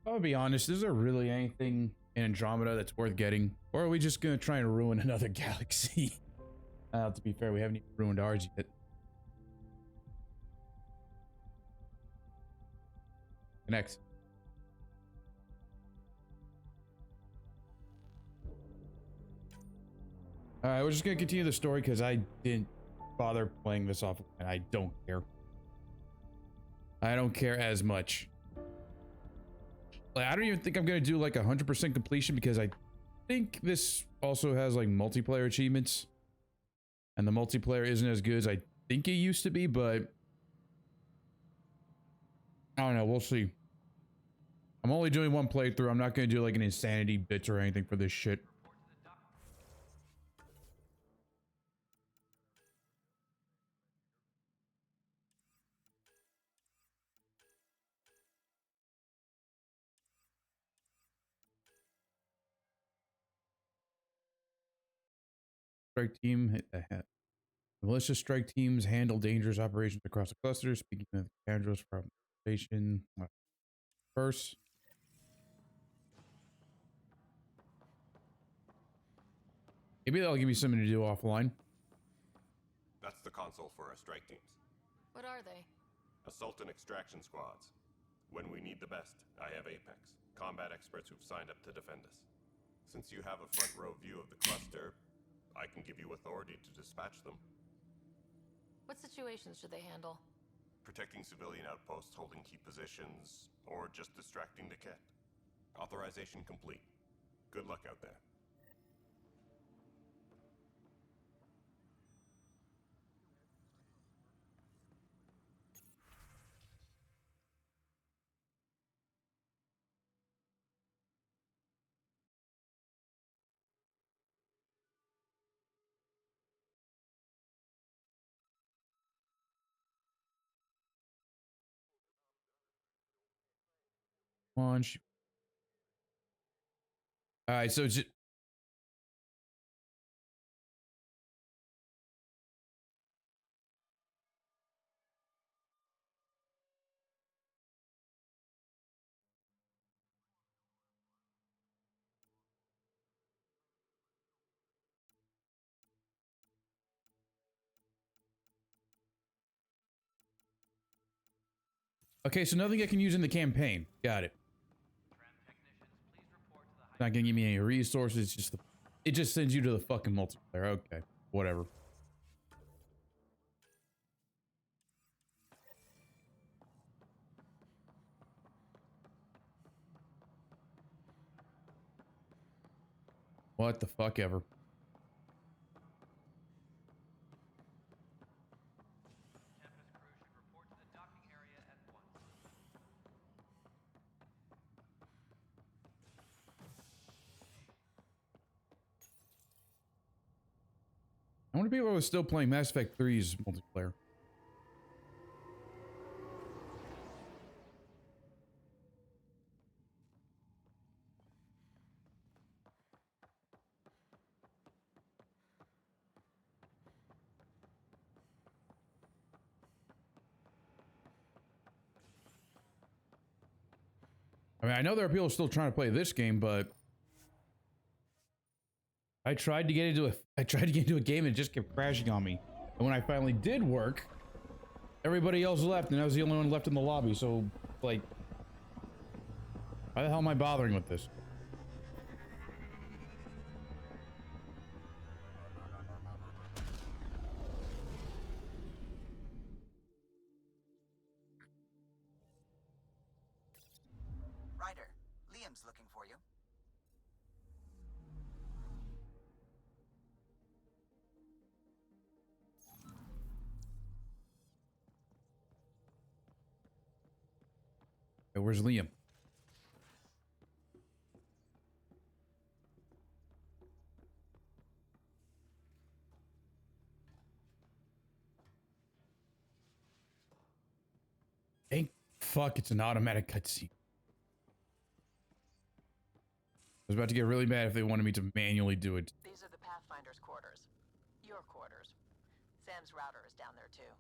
I'll be honest, is there really anything in Andromeda that's worth getting? Or are we just gonna try and ruin another galaxy? To be fair, we haven't even ruined ours yet. Next. Alright, we're just gonna continue the story because I didn't bother playing this off and I don't care. I don't care as much. Like, I don't even think I'm gonna do like 100% completion because I think this also has like multiplayer achievements. And the multiplayer isn't as good as I think it used to be, but I don't know, we'll see. I'm only doing one playthrough. I'm not gonna do like an insanity bits or anything for this shit. Strike team hit the head. The militia strike teams handle dangerous operations across the cluster. Speaking of Andros from station first. Maybe that'll give me something to do offline. That's the console for our strike teams. What are they? Assault and extraction squads. When we need the best, I have Apex, combat experts who've signed up to defend us. Since you have a front row view of the cluster, I can give you authority to dispatch them. What situations should they handle? Protecting civilian outposts, holding key positions, or just distracting the kit. Authorization complete. Good luck out there. Launch. All right, so just. Okay, so nothing I can use in the campaign. Got it. Not gonna give me any resources. Just it just sends you to the fucking multiplayer. Okay, whatever. What the fuck ever. I wonder if people are still playing Mass Effect 3's multiplayer. I mean, I know there are people still trying to play this game, but I tried to get into a game and it just kept crashing on me. And when I finally did work, everybody else left and I was the only one left in the lobby. So, like, why the hell am I bothering with this? Ryder, Liam's looking for you. Hey, where's Liam? Thank fuck it's an automatic cutscene. I was about to get really mad if they wanted me to manually do it. These are the Pathfinder's quarters. Your quarters. Sam's router is down there too.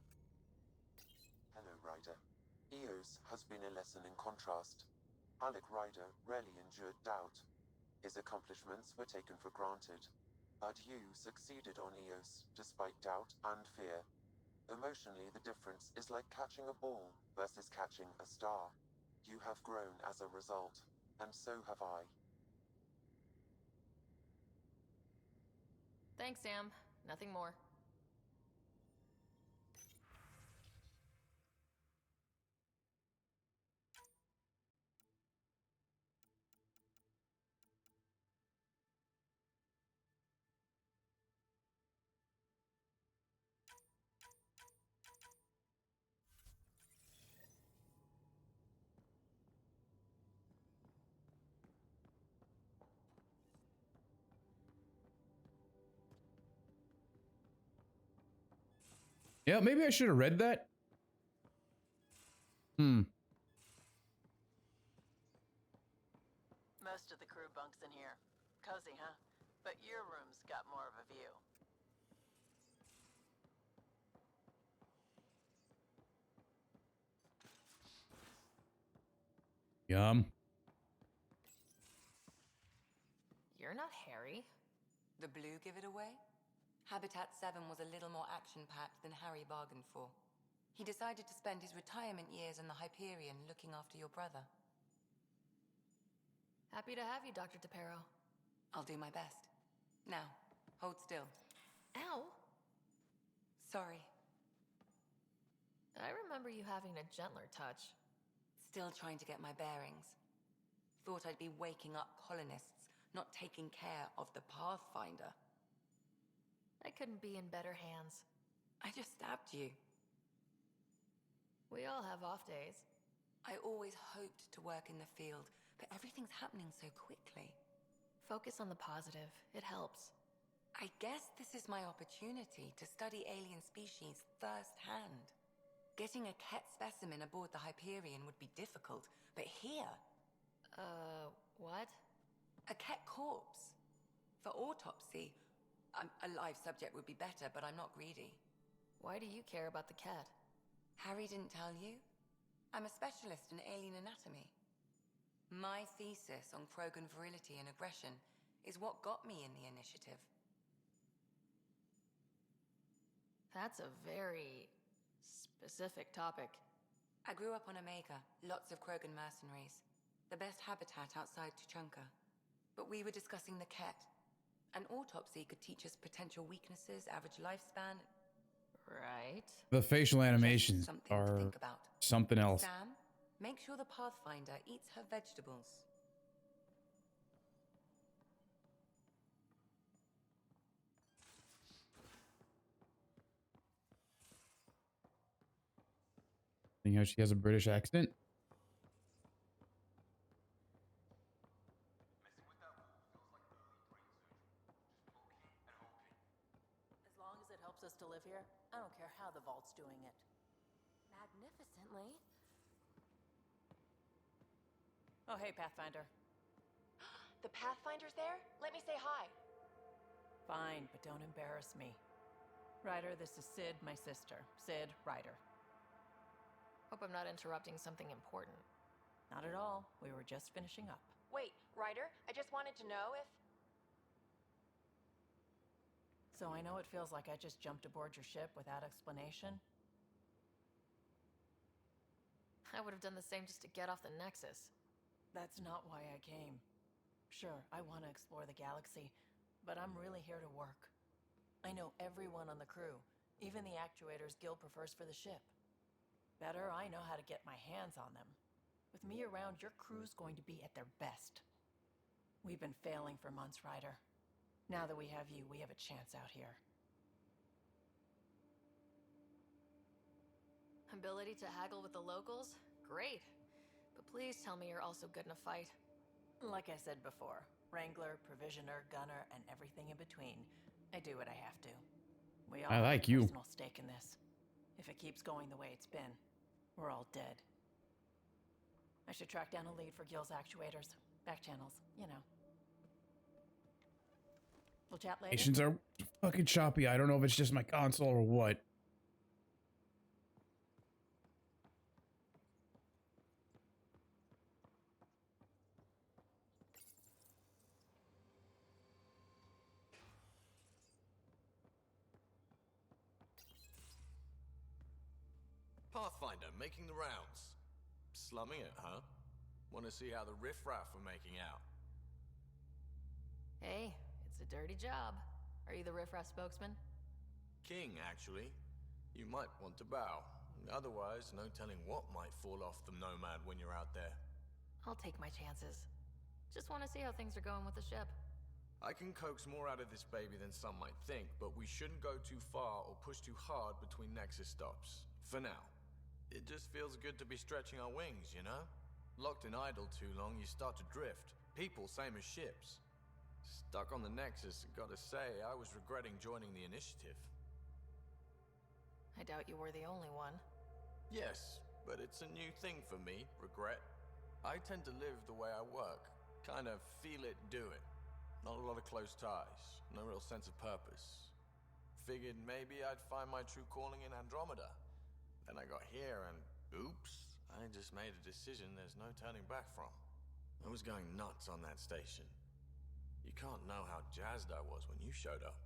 Hello, Ryder. EOS has been a lesson in contrast. Alec Ryder rarely endured doubt. His accomplishments were taken for granted. But you succeeded on Eos, despite doubt and fear. Emotionally, the difference is like catching a ball versus catching a star. You have grown as a result, and so have I. Thanks, Sam. Nothing more. Yeah, maybe I should have read that. Most of the crew bunks in here. Cozy, huh? But your room's got more of a view. Yum. You're not Harry. The blue give it away? Habitat 7 was a little more action-packed than Harry bargained for. He decided to spend his retirement years in the Hyperion looking after your brother. Happy to have you, Dr. DePero. I'll do my best. Now, hold still. Ow! Sorry. I remember you having a gentler touch. Still trying to get my bearings. Thought I'd be waking up colonists, not taking care of the Pathfinder. I couldn't be in better hands. I just stabbed you. We all have off days. I always hoped to work in the field, but everything's happening so quickly. Focus on the positive. It helps. I guess this is my opportunity to study alien species firsthand. Getting a Ket specimen aboard the Hyperion would be difficult, but here... What? A Ket corpse. For autopsy. A live subject would be better, but I'm not greedy. Why do you care about the cat? Harry didn't tell you? I'm a specialist in alien anatomy. My thesis on Krogan virility and aggression is what got me in the initiative. That's a very specific topic. I grew up on Omega, lots of Krogan mercenaries. The best habitat outside Tuchanka. But we were discussing the Ket. An autopsy could teach us potential weaknesses, average lifespan. Right. The facial animations Something to are think about. something else. Sam, make sure the Pathfinder eats her vegetables. Seeing how she has a British accent. As long as it helps us to live here, I don't care how the Vault's doing it. Magnificently. Oh, hey, Pathfinder. The Pathfinder's there? Let me say hi. Fine, but don't embarrass me. Ryder, this is Sid, my sister. Sid Ryder. Hope I'm not interrupting something important. Not at all. We were just finishing up. Wait, Ryder, I just wanted to know if... So I know it feels like I just jumped aboard your ship without explanation. I would have done the same just to get off the Nexus. That's not why I came. Sure, I want to explore the galaxy, but I'm really here to work. I know everyone on the crew, even the actuators Gil prefers for the ship. Better, I know how to get my hands on them. With me around, your crew's going to be at their best. We've been failing for months, Ryder. Now that we have you, we have a chance out here. Ability to haggle with the locals? Great. But please tell me you're also good in a fight. Like I said before, Wrangler, Provisioner, Gunner, and everything in between. I do what I have to. We all I like have a you. personal stake in this. If it keeps going the way it's been, we're all dead. I should track down a lead for Gil's actuators. Back channels, you know. We'll chat later. Animations are fucking choppy. I don't know if it's just my console or what. Pathfinder, making the rounds. Slumming it, huh? Want to see how the riffraff are making out? Hey, it's a dirty job. Are you the riffraff spokesman? King, actually. You might want to bow. Otherwise, no telling what might fall off the Nomad when you're out there. I'll take my chances. Just want to see how things are going with the ship. I can coax more out of this baby than some might think, but we shouldn't go too far or push too hard between Nexus stops. For now. It just feels good to be stretching our wings, you know? Locked in idle too long, you start to drift. People, same as ships. Stuck on the Nexus, gotta say, I was regretting joining the initiative. I doubt you were the only one. Yes, but it's a new thing for me, regret. I tend to live the way I work. Kind of feel it, do it. Not a lot of close ties, no real sense of purpose. Figured maybe I'd find my true calling in Andromeda. Then I got here and, oops, I just made a decision there's no turning back from. I was going nuts on that station. You can't know how jazzed I was when you showed up.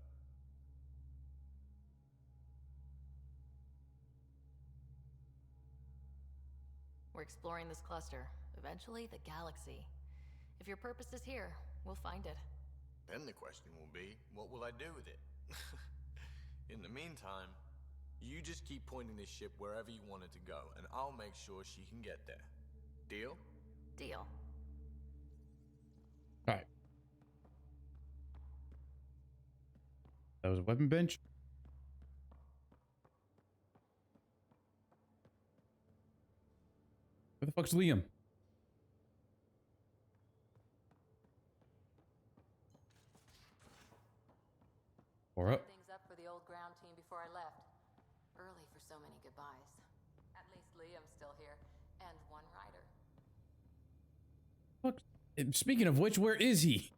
We're exploring this cluster, eventually the galaxy. If your purpose is here, we'll find it. Then the question will be, what will I do with it? In the meantime, you just keep pointing this ship wherever you want it to go, and I'll make sure she can get there. Deal? Deal. All right. That was a weapon bench. Where the fuck's Liam? Or up. Things up for the old ground team before I left. Early for so many goodbyes. At least Liam's still here, and one rider. Fuck. Speaking of which, where is he?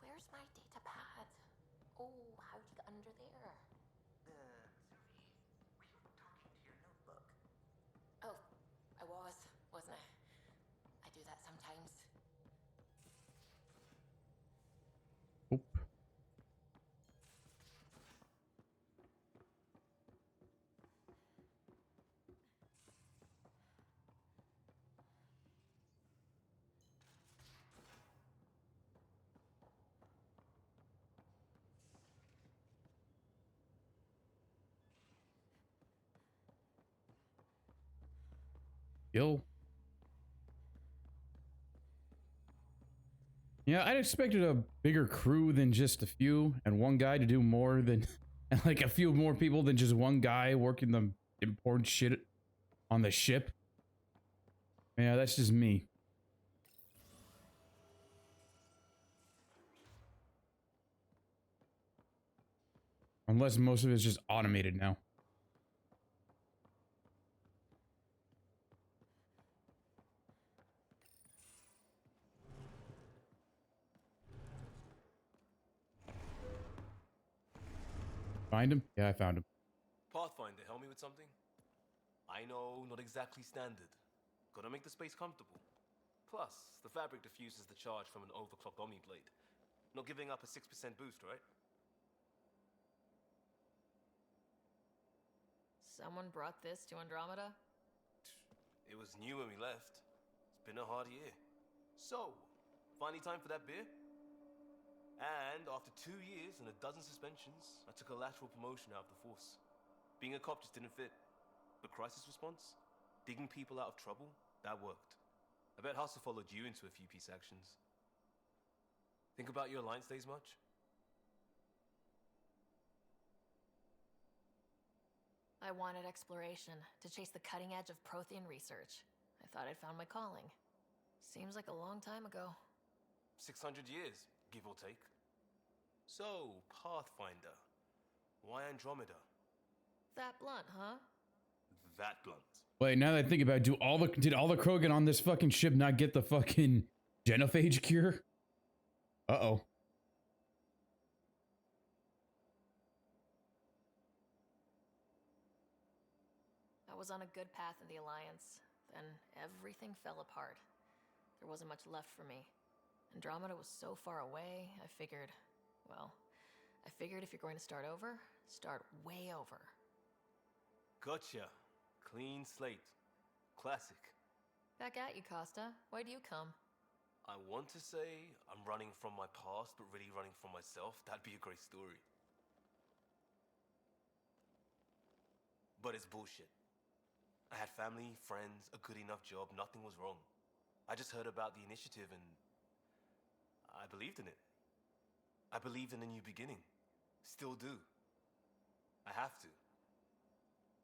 Where's my data pad? Oh, how'd you get under there? Suvi, were you talking to your notebook? Oh, I wasn't I? I do that sometimes. Oop. Yo. Yeah, I'd expected a bigger crew than just a few, and one guy to do more than, and like a few more people than just one guy working the important shit on the ship. Yeah, that's just me. Unless most of it's just automated now. Find him? Yeah, I found him. Pathfinder, help me with something? I know, not exactly standard. Gotta make the space comfortable. Plus, the fabric diffuses the charge from an overclocked Omni blade. Not giving up a 6% boost, right? Someone brought this to Andromeda? It was new when we left. It's been a hard year. So, finally time for that beer? And after 2 years and a dozen suspensions, I took a lateral promotion out of the force. Being a cop just didn't fit. But crisis response? Digging people out of trouble? That worked. I bet Hustle followed you into a few peace actions. Think about your Alliance days much? I wanted exploration, to chase the cutting edge of Prothean research. I thought I'd found my calling. Seems like a long time ago. 600 years, give or take. So, Pathfinder. Why Andromeda? That blunt, huh? That blunt. Wait, now that I think about it, did all the Krogan on this fucking ship not get the fucking genophage cure? Uh-oh. I was on a good path in the Alliance. Then everything fell apart. There wasn't much left for me. Andromeda was so far away, I figured if you're going to start over, start way over. Gotcha. Clean slate. Classic. Back at you, Costa. Why do you come? I want to say I'm running from my past, but really running from myself. That'd be a great story. But it's bullshit. I had family, friends, a good enough job, nothing was wrong. I just heard about the initiative and I believed in it. I believed in a new beginning. Still do. I have to.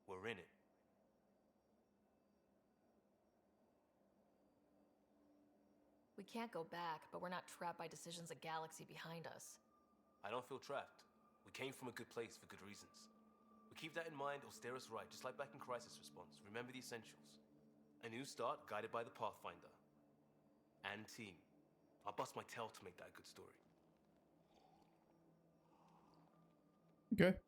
We're in it. We can't go back, but we're not trapped by decisions a galaxy behind us. I don't feel trapped. We came from a good place for good reasons. We keep that in mind or steer us right, just like back in Crisis Response. Remember the essentials. A new start guided by the Pathfinder. And team. I'll bust my tail to make that a good story. Okay.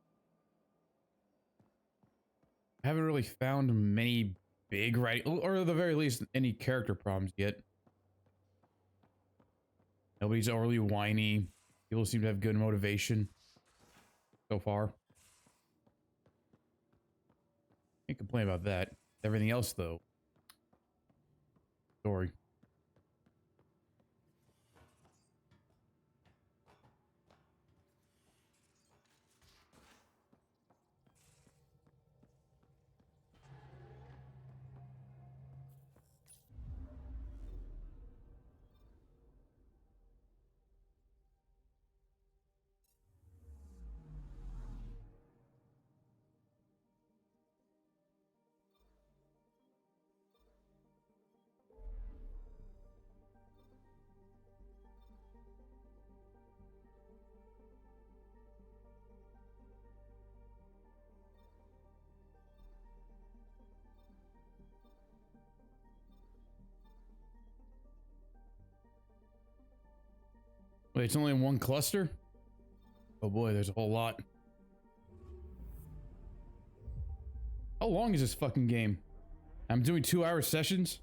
I haven't really found many big writing, or at the very least, any character problems yet. Nobody's overly whiny. People seem to have good motivation so far. Can't complain about that. Everything else, though. Story. Wait, it's only in one cluster? Oh boy, there's a whole lot. How long is this fucking game? I'm doing 2-hour sessions?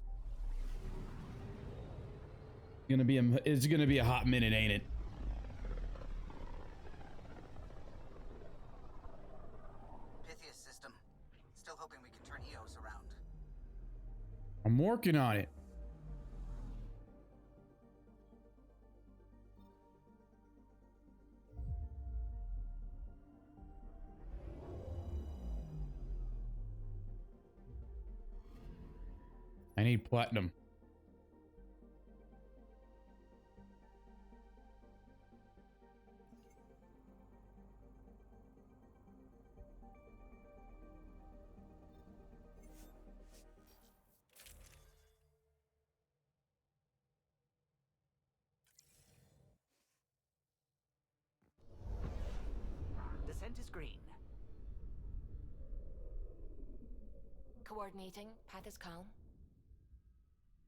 It's gonna be a hot minute, ain't it? Pythias system. Still hoping we can turn EOS around. I'm working on it. I need platinum. Descent is green. Coordinating. Path is calm.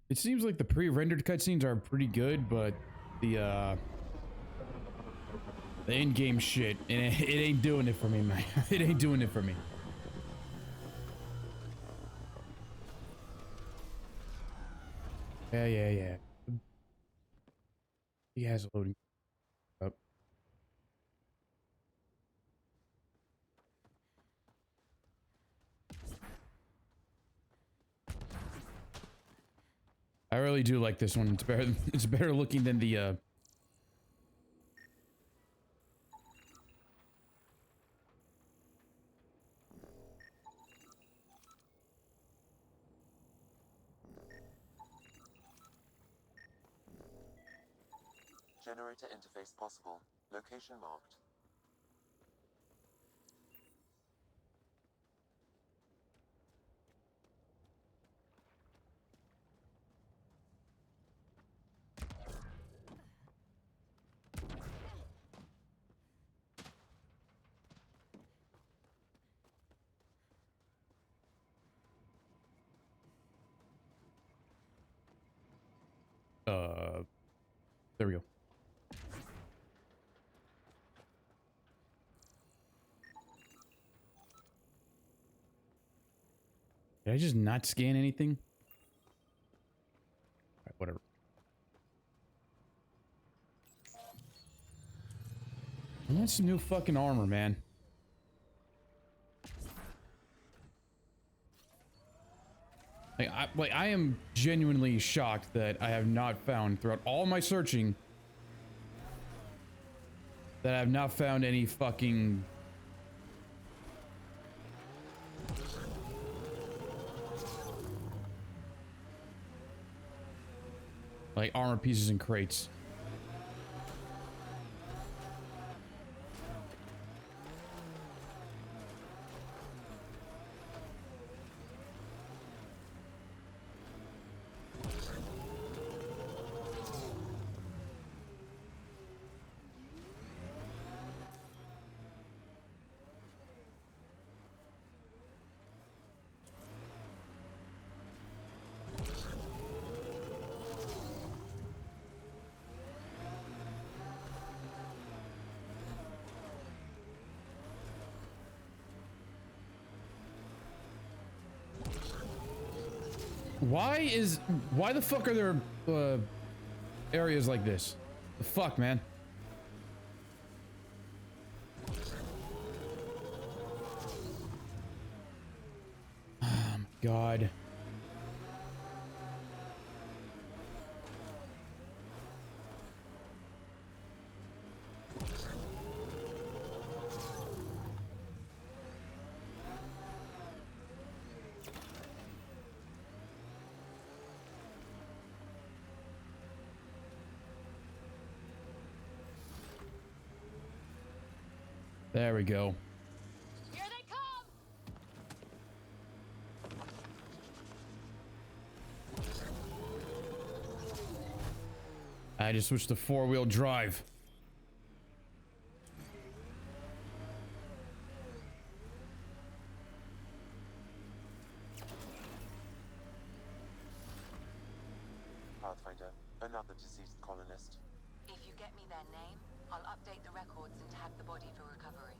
It seems like the pre-rendered cutscenes are pretty good, but the in-game shit, it ain't doing it for me, man. It ain't doing it for me. Yeah. He has loading up. I really do like this one. It's better looking than the Generator interface possible. Location marked. There we go. Did I just not scan anything? Alright, whatever. I want some new fucking armor, man. I am genuinely shocked that I have not found, throughout all my searching, that I have not found any fucking... like armor pieces and crates. Why the fuck are there areas like this? The fuck, man? Oh my god. There we go. Here they come! I just switched to 4-wheel drive. Pathfinder, another deceased colonist. If you get me their name, I'll update the records and tag the body for recovery.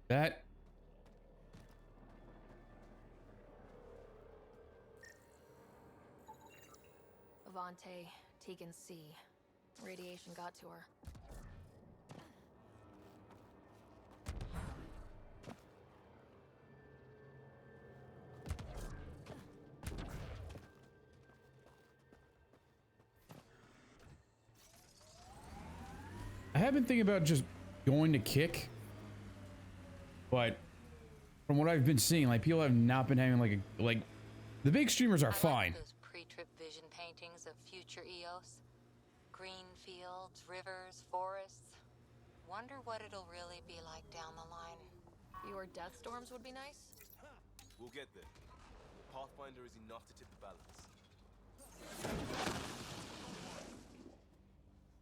That... Avante, Tegan C. Radiation got to her. I have been thinking about just going to kick, but from what I've been seeing, like, people have not been having like the big streamers are fine. Those pre-trip vision paintings of future Eos. Green fields, rivers, forests. Wonder what it'll really be like down the line. Fewer death storms would be nice. We'll get there. Pathfinder is enough to tip the balance.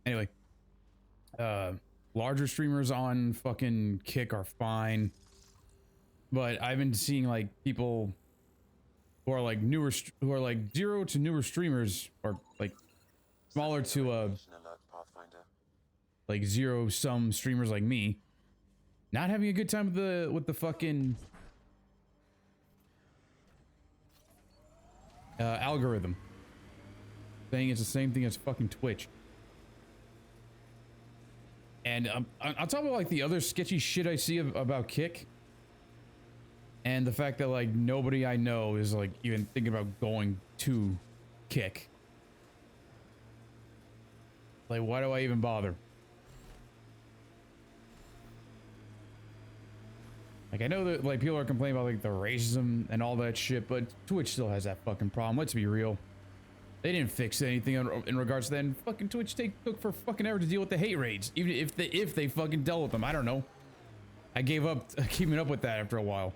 Anyway, larger streamers on fucking Kick are fine, but I've been seeing like people who are like newer, who are like 0 to newer streamers, or like smaller to Alert, Pathfinder. like 0-sum streamers like me, not having a good time with the fucking algorithm, saying it's the same thing as fucking Twitch. And on top of like the other sketchy shit I see about Kick, and the fact that like nobody I know is like even thinking about going to Kick. Like, why do I even bother? Like, I know that like people are complaining about like the racism and all that shit, but Twitch still has that fucking problem. Let's be real. They didn't fix anything in regards to that. And fucking Twitch took for fucking ever to deal with the hate raids, even if they fucking dealt with them. I don't know. I gave up keeping up with that after a while.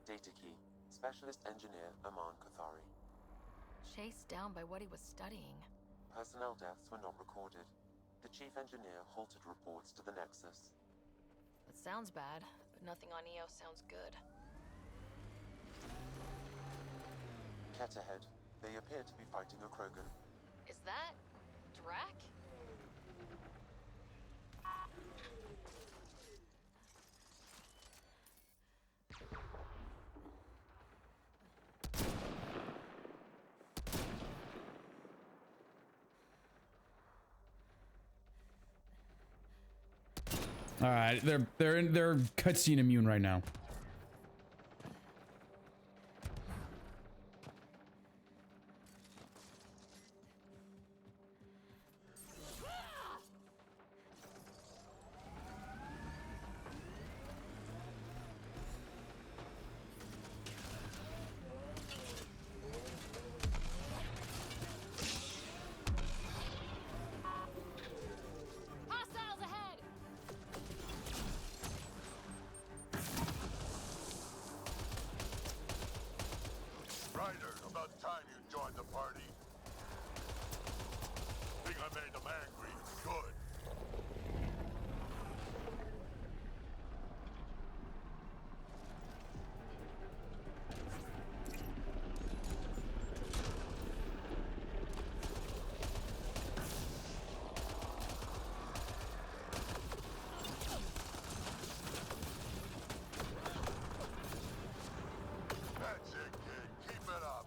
Data key. Specialist Engineer Aman Kathari. Chased down by what he was studying. Personnel deaths were not recorded. The Chief Engineer halted reports to the Nexus. That sounds bad, but nothing on EOS sounds good. Ket ahead. They appear to be fighting a Krogan. Is that Drac? All right, they're cutscene immune right now. Hostiles ahead! Ryder, about time you joined the party. Think I made them angry? Good. That's it, kid. Keep it up.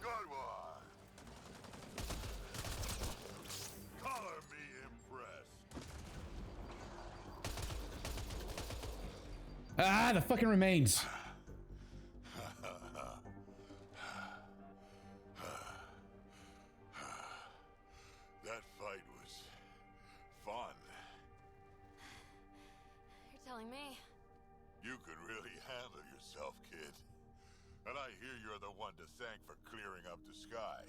Good one. Color me impressed. Ah, the fucking remains. That fight was fun. You're telling me. You could really handle yourself, kid. And I hear you're the one to thank for clearing up the sky.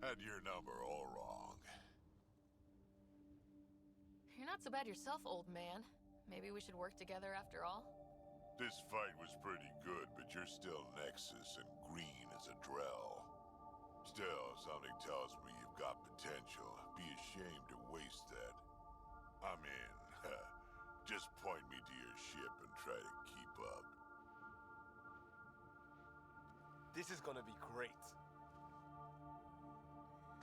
Had your number all wrong. You're not so bad yourself, old man. Maybe we should work together after all? This fight was pretty good, but you're still Nexus and green as a Drell. Still, something tells me you've got potential. Be ashamed to waste that. I mean, just point me to your ship and try to keep up. This is gonna be great.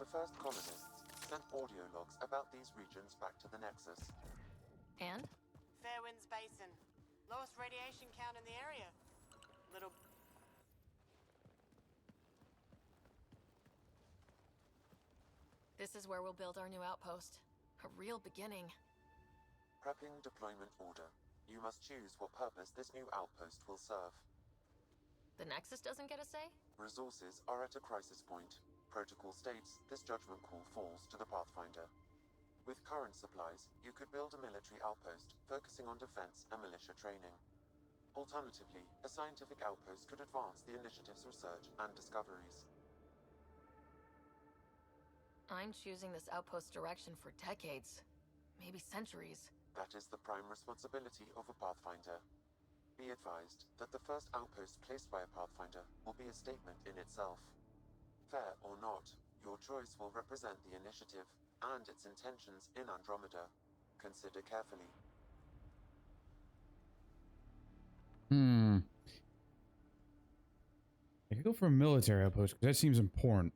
The first colonists sent audio logs about these regions back to the Nexus. And? Fairwinds Basin. Lowest radiation count in the area. Little... This is where we'll build our new outpost. A real beginning. Prepping deployment order. You must choose what purpose this new outpost will serve. The Nexus doesn't get a say? Resources are at a crisis point. Protocol states this judgment call falls to the Pathfinder. With current supplies, you could build a military outpost, focusing on defense and militia training. Alternatively, a scientific outpost could advance the initiative's research and discoveries. I'm choosing this outpost direction for decades. Maybe centuries. That is the prime responsibility of a Pathfinder. Be advised that the first outpost placed by a Pathfinder will be a statement in itself. Fair or not, your choice will represent the initiative and its intentions in Andromeda. Consider carefully. I could go for a military outpost because that seems important.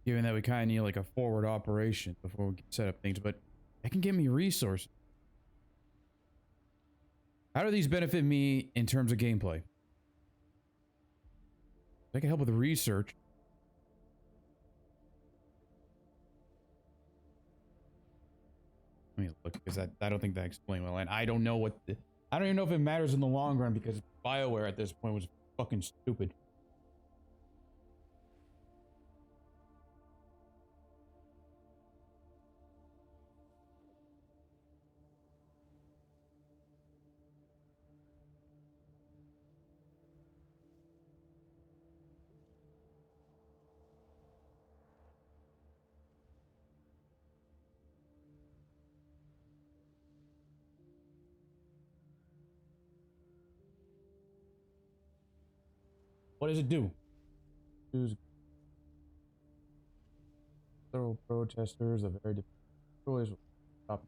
Given that we kind of need like a forward operation before we can set up things, but that can give me resources. How do these benefit me in terms of gameplay? They can help with the research. Let me look, because I don't think that explained well, and I don't know what I don't even know if it matters in the long run, because BioWare at this point was fucking stupid. What does it do? Several protesters of very different choice. Stop.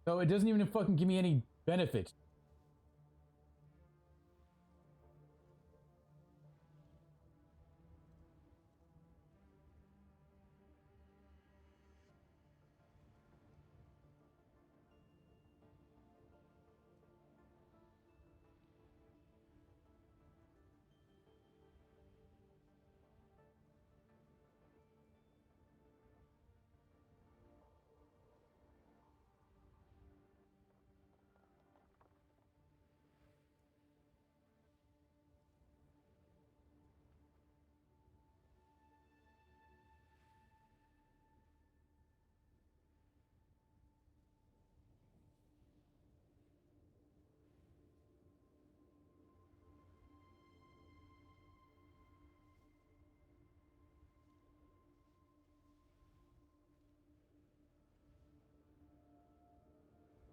So it doesn't even fucking give me any benefits.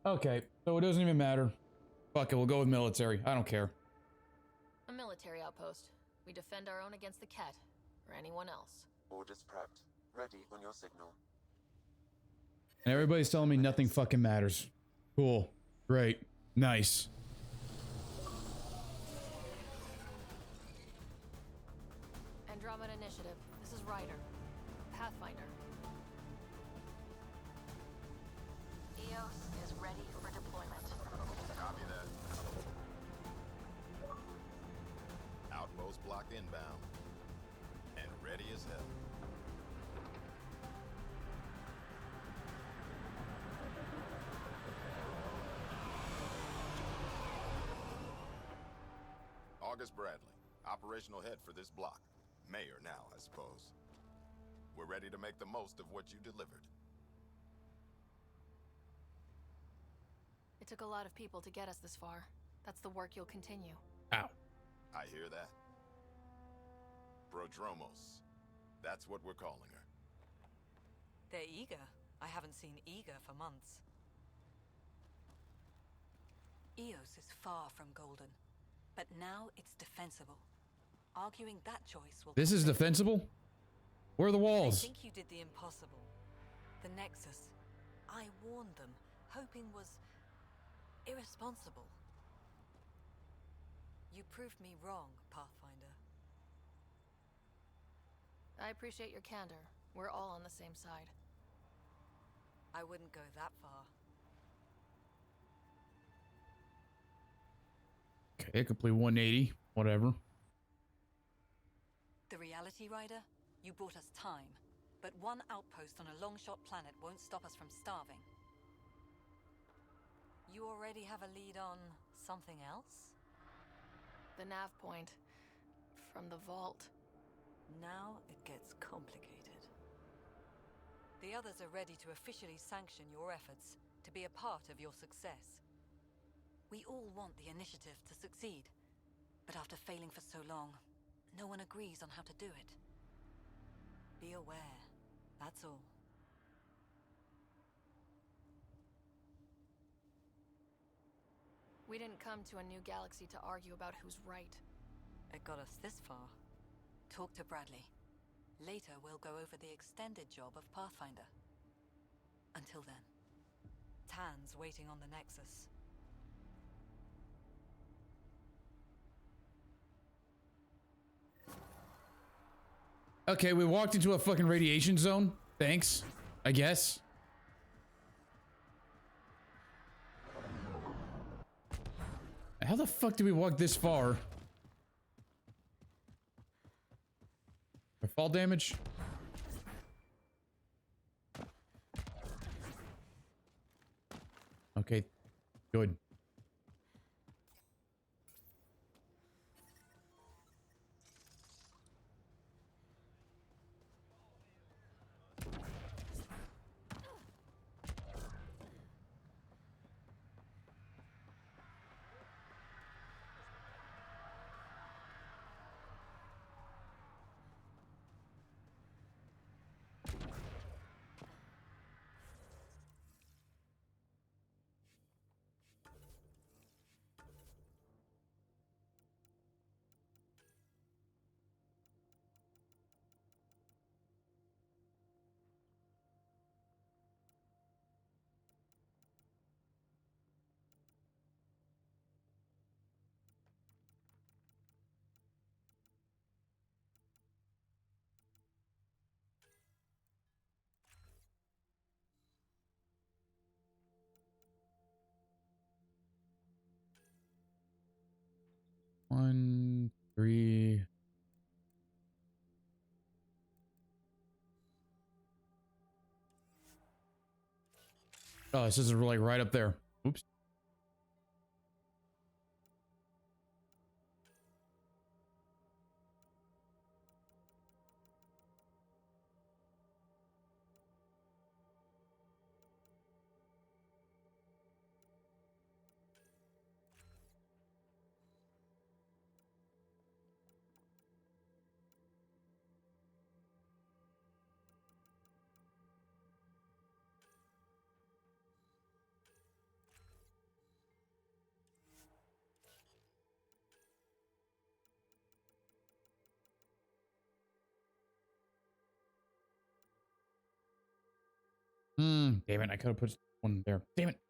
Okay, so it doesn't even matter. Fuck it, we'll go with military. I don't care. A military outpost. We defend our own against the Ket, or anyone else. Orders prepped. Ready on your signal. And everybody's telling me nothing fucking matters. Cool. Great. Nice. Andromeda Initiative. This is Ryder. Pathfinder. EOS is ready for deployment. Copy that. Outpost block inbound. And ready as hell. August Bradley, operational head for this block. Mayor now, I suppose. We're ready to make the most of what you delivered. It took a lot of people to get us this far. That's the work you'll continue. Ow. I hear that. Prodromos. That's what we're calling her. They're eager. I haven't seen eager for months. Eos is far from golden, but now it's defensible. Arguing that choice will... This is defensible? Where are the walls? I think you did the impossible. The Nexus. I warned them, hoping was irresponsible. You proved me wrong, Pathfinder. I appreciate your candor. We're all on the same side. I wouldn't go that far. Okay, complete 180. Whatever. The Reality Rider, you brought us time, but one outpost on a long-shot planet won't stop us from starving. You already have a lead on something else? The nav point from the vault. Now it gets complicated. The others are ready to officially sanction your efforts, to be a part of your success. We all want the initiative to succeed, but after failing for so long, no one agrees on how to do it. Be aware, that's all. We didn't come to a new galaxy to argue about who's right. It got us this far. Talk to Bradley. Later, we'll go over the extended job of Pathfinder. Until then, Tan's waiting on the Nexus. Okay, we walked into a fucking radiation zone. Thanks, I guess. How the fuck did we walk this far? For fall damage? Okay, good. 1, 3. Oh, this is like right up there. Oops. Damn it, I could have put one there. Damn it.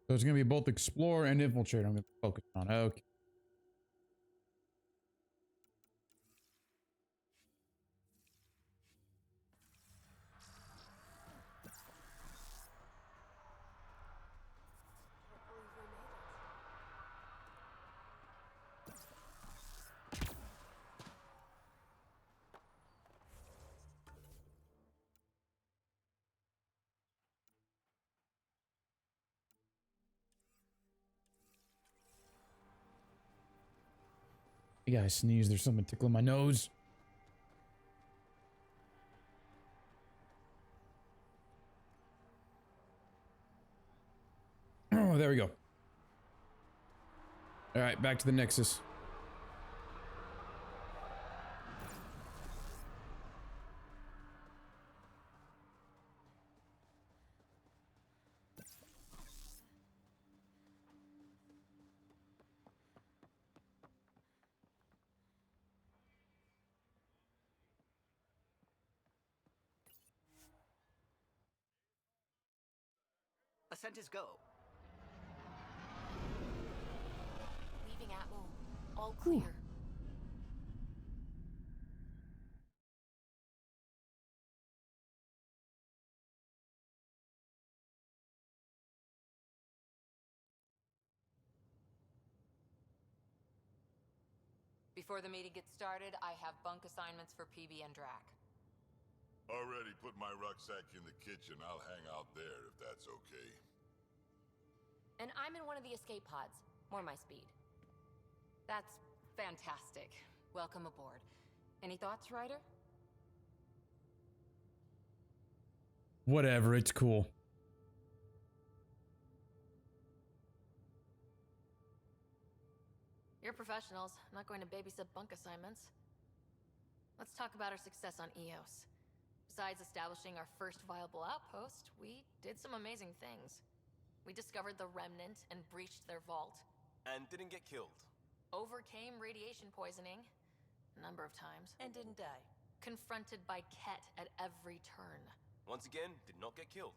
So it's going to be both explore and infiltrate. I'm going to focus on. Okay. I gotta sneeze. There's something tickling my nose. Oh, there we go. All right, back to the Nexus. Ascent is go. Leaving Atmo. All clear. Before the meeting gets started, I have bunk assignments for PB and Drac. Already put my rucksack in the kitchen. I'll hang out there if that's okay. And I'm in one of the escape pods. More my speed. That's fantastic. Welcome aboard. Any thoughts, Ryder? Whatever, it's cool. You're professionals. I'm not going to babysit bunk assignments. Let's talk about our success on Eos. Besides establishing our first viable outpost, we did some amazing things. We discovered the Remnant and breached their vault. And didn't get killed. Overcame radiation poisoning a number of times. And didn't die. Confronted by Ket at every turn. Once again, did not get killed.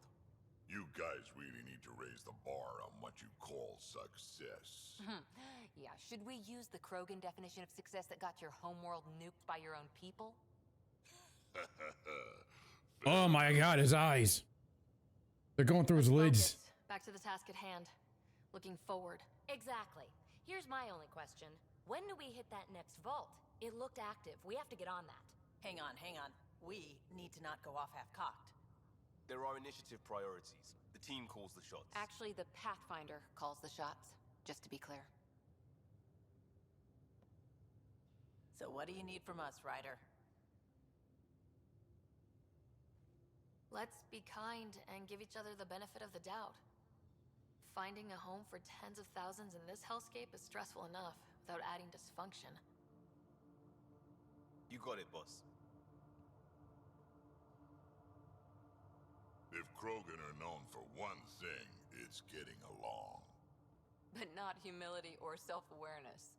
You guys really need to raise the bar on what you call success. Yeah, should we use the Krogan definition of success that got your homeworld nuked by your own people? Oh my god, his eyes. They're going through his lids. Focus. Back to the task at hand. Looking forward. Exactly. Here's my only question. When do we hit that next vault? It looked active. We have to get on that. Hang on, hang on. We need to not go off half-cocked. There are initiative priorities. The team calls the shots. Actually, the Pathfinder calls the shots, just to be clear. So what do you need from us, Ryder? Let's be kind and give each other the benefit of the doubt. Finding a home for tens of thousands in this hellscape is stressful enough without adding dysfunction. You got it, boss. If Krogan are known for one thing, it's getting along. But not humility or self-awareness.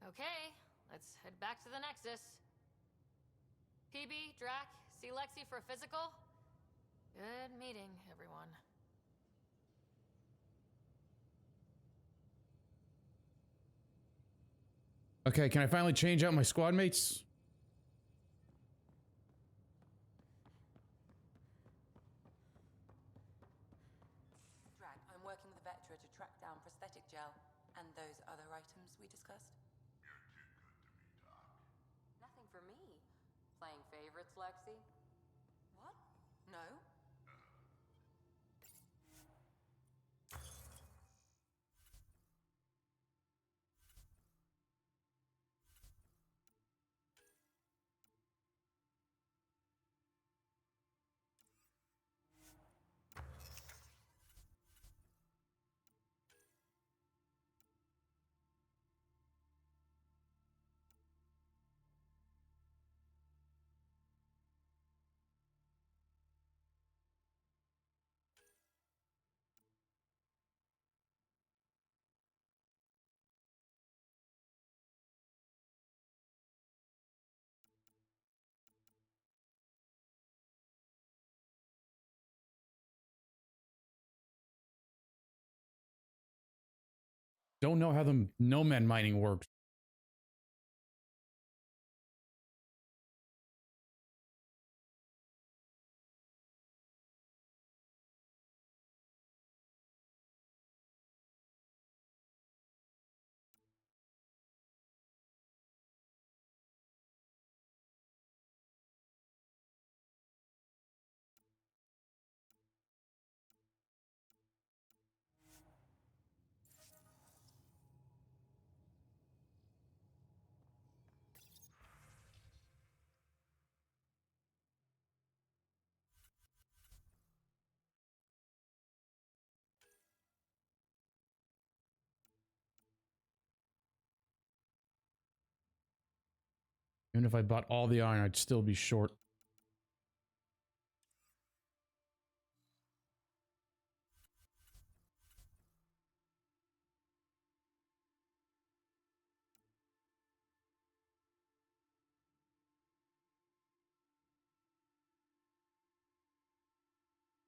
Okay, let's head back to the Nexus. PB, Drac, see Lexi for a physical? Good meeting, everyone. Okay, can I finally change out my squad mates? Drag, I'm working with Vectra to track down prosthetic gel and those other items we discussed. You're too good to me, Doc. Nothing for me. Playing favorites, Lexi? What? No? Don't know how the nomad mining works. Even if I bought all the iron, I'd still be short.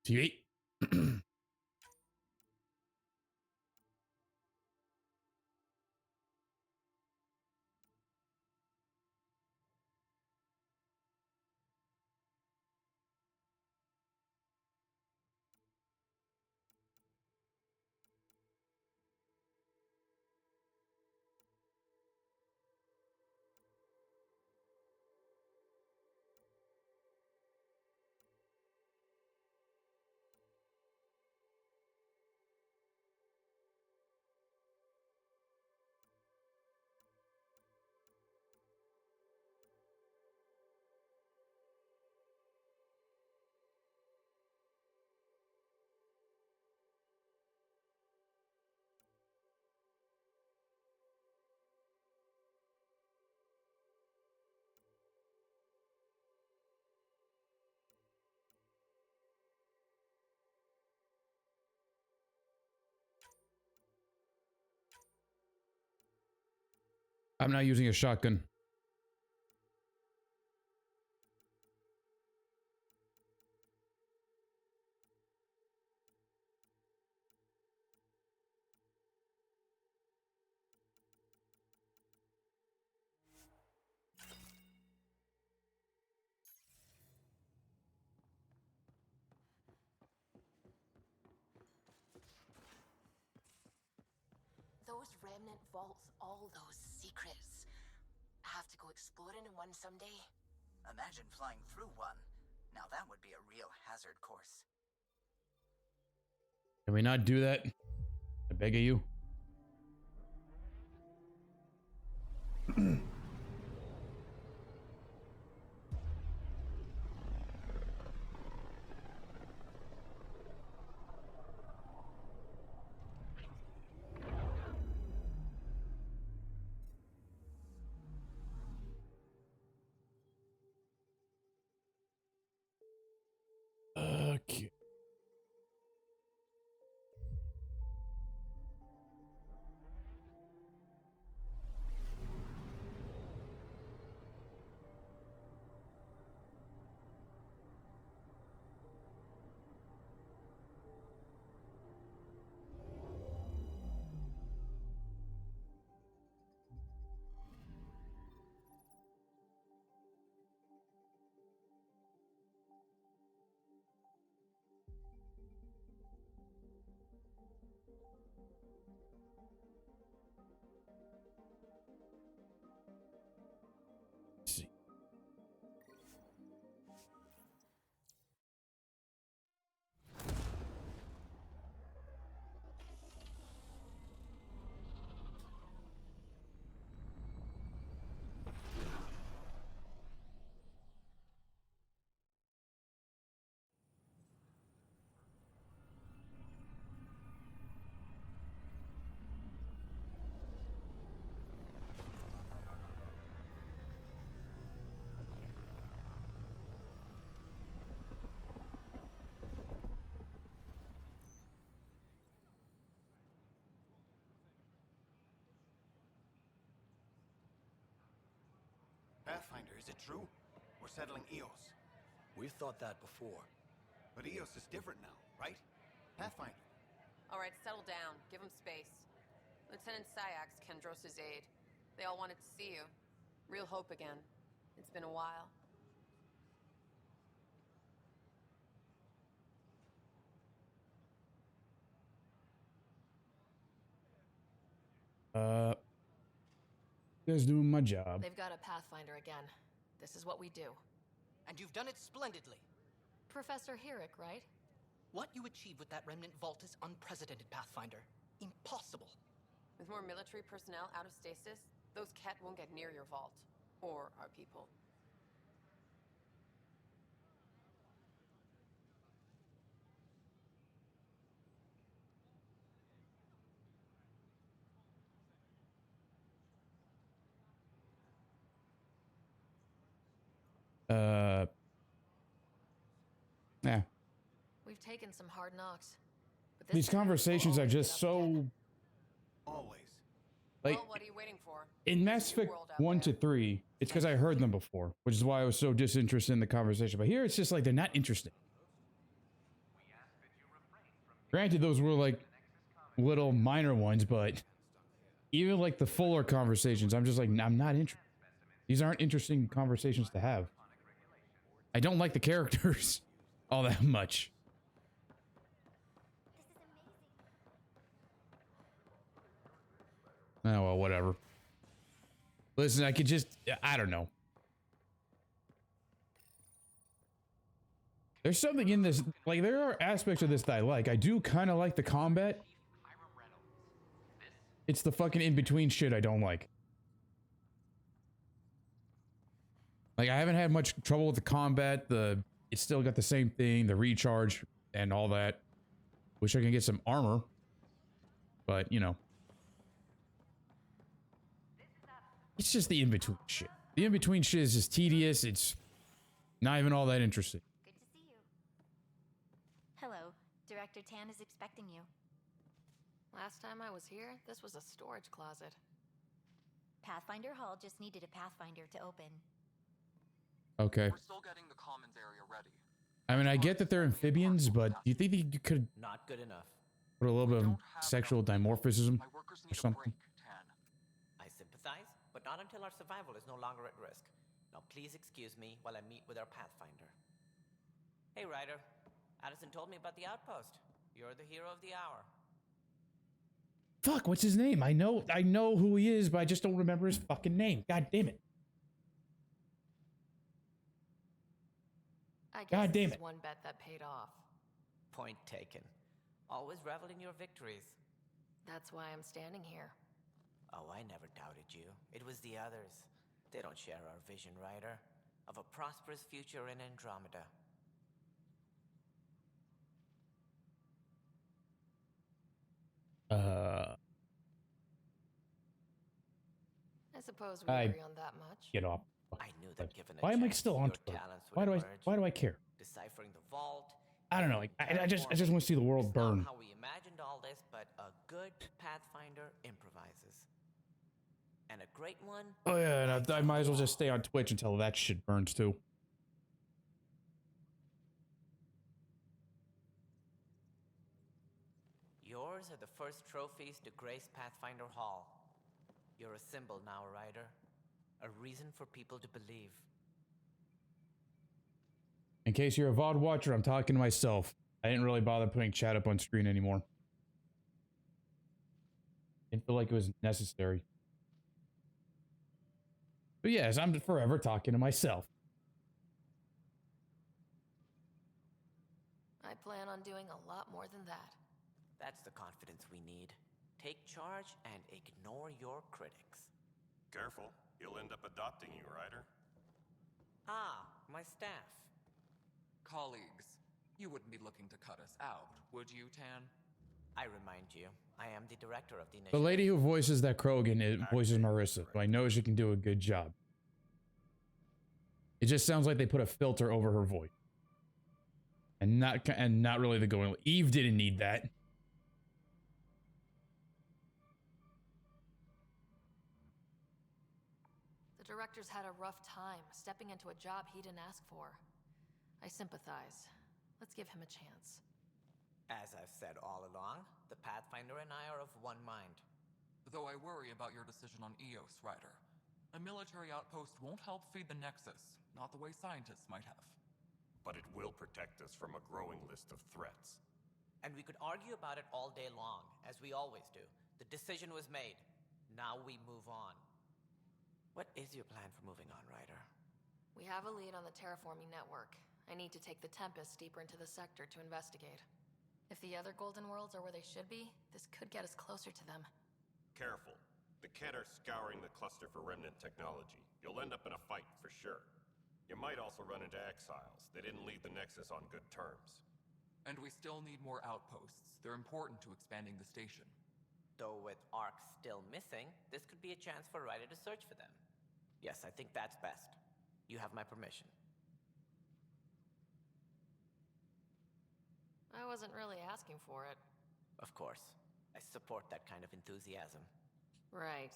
TV. I'm not using a shotgun. Those remnant vaults, all those secrets. I have to go exploring in one someday. Imagine flying through one. Now that would be a real hazard course. Can we not do that? I beg of you. Okay. Pathfinder, is it true? We're settling Eos. We've thought that before. But Eos is different now, right? Pathfinder. All right, settle down. Give him space. Lieutenant Syax, Kendros' aide. They all wanted to see you. Real hope again. It's been a while. You guys doing my job. They've got a Pathfinder again. This is what we do. And you've done it splendidly. Professor Herrick, right? What you achieved with that remnant vault is unprecedented, Pathfinder. Impossible. With more military personnel out of stasis, those Ket won't get near your vault. Or our people. Yeah. We've taken some hard knocks. But These conversations are just so... Always. Like, Well, what are you waiting for? in Mass Effect 1 to 3, it's because I heard them before, which is why I was so disinterested in the conversation. But here, it's just like they're not interesting. Granted, those were like little minor ones, but even like the fuller conversations, I'm just like, I'm not interested. These aren't interesting conversations to have. I don't like the characters all that much. Oh, well, whatever. Listen, I could just... I don't know. There's something in this... Like, there are aspects of this that I like. I do kind of like the combat. It's the fucking in-between shit I don't like. Like, I haven't had much trouble with the combat. It's still got the same thing. The recharge and all that. Wish I could get some armor. But, you know. It's just the in-between shit. The in-between shit is just tedious. It's not even all that interesting. Good to see you. Hello. Director Tan is expecting you. Last time I was here, this was a storage closet. Pathfinder Hall just needed a Pathfinder to open. Okay. We're still getting the commons area ready. I mean, I get that they're amphibians, but do you think that you could Not good enough. put a little bit of sexual dimorphism or something? I sympathize, but not until our survival is no longer at risk. Now please excuse me while I meet with our Pathfinder. Hey, Ryder. Addison told me about the outpost. You're the hero of the hour. Fuck, what's his name? I know who he is, but I just don't remember his fucking name. God damn it. I guess God damn this is it. one bet that paid off. Point taken. Always revel in your victories. That's why I'm standing here. Oh, I never doubted you. It was the others. They don't share our vision, Ryder, of a prosperous future in Andromeda. I suppose we agree on that much. Get off. I knew that given a Why am I chance, still on your Twitter? talents would emerge. Why do I care? Deciphering the vault. I don't know. Like, I just want to see the world burn. How we imagined all this, but a good Pathfinder improvises. And a great one. Oh yeah, and I might as well just stay on Twitch until that shit burns too. Yours are the first trophies to grace Pathfinder Hall. You're a symbol now, Ryder. A reason for people to believe. In case you're a VOD watcher, I'm talking to myself. I didn't really bother putting chat up on screen anymore. Didn't feel like it was necessary. But yes, I'm forever talking to myself. I plan on doing a lot more than that. That's the confidence we need. Take charge and ignore your critics. Careful, he'll end up adopting you, Ryder. Ah, my staff. Colleagues, you wouldn't be looking to cut us out, would you, Tan? I remind you, I am the director of the The initiative. lady who voices that Krogan voices Marissa, so I know she can do a good job. It just sounds like they put a filter over her voice. And not really the going. Eve didn't need that. The director's had a rough time stepping into a job he didn't ask for. I sympathize. Let's give him a chance. As I've said all along, the Pathfinder and I are of one mind. Though I worry about your decision on Eos, Ryder. A military outpost won't help feed the Nexus, not the way scientists might have. But it will protect us from a growing list of threats. And we could argue about it all day long, as we always do. The decision was made. Now we move on. What is your plan for moving on, Ryder? We have a lead on the terraforming network. I need to take the Tempest deeper into the sector to investigate. If the other Golden Worlds are where they should be, this could get us closer to them. Careful. The Kett are scouring the cluster for remnant technology. You'll end up in a fight for sure. You might also run into exiles. They didn't leave the Nexus on good terms. And we still need more outposts. They're important to expanding the station. Though with Ark still missing, this could be a chance for Ryder to search for them. Yes, I think that's best. You have my permission. I wasn't really asking for it. Of course. I support that kind of enthusiasm. Right.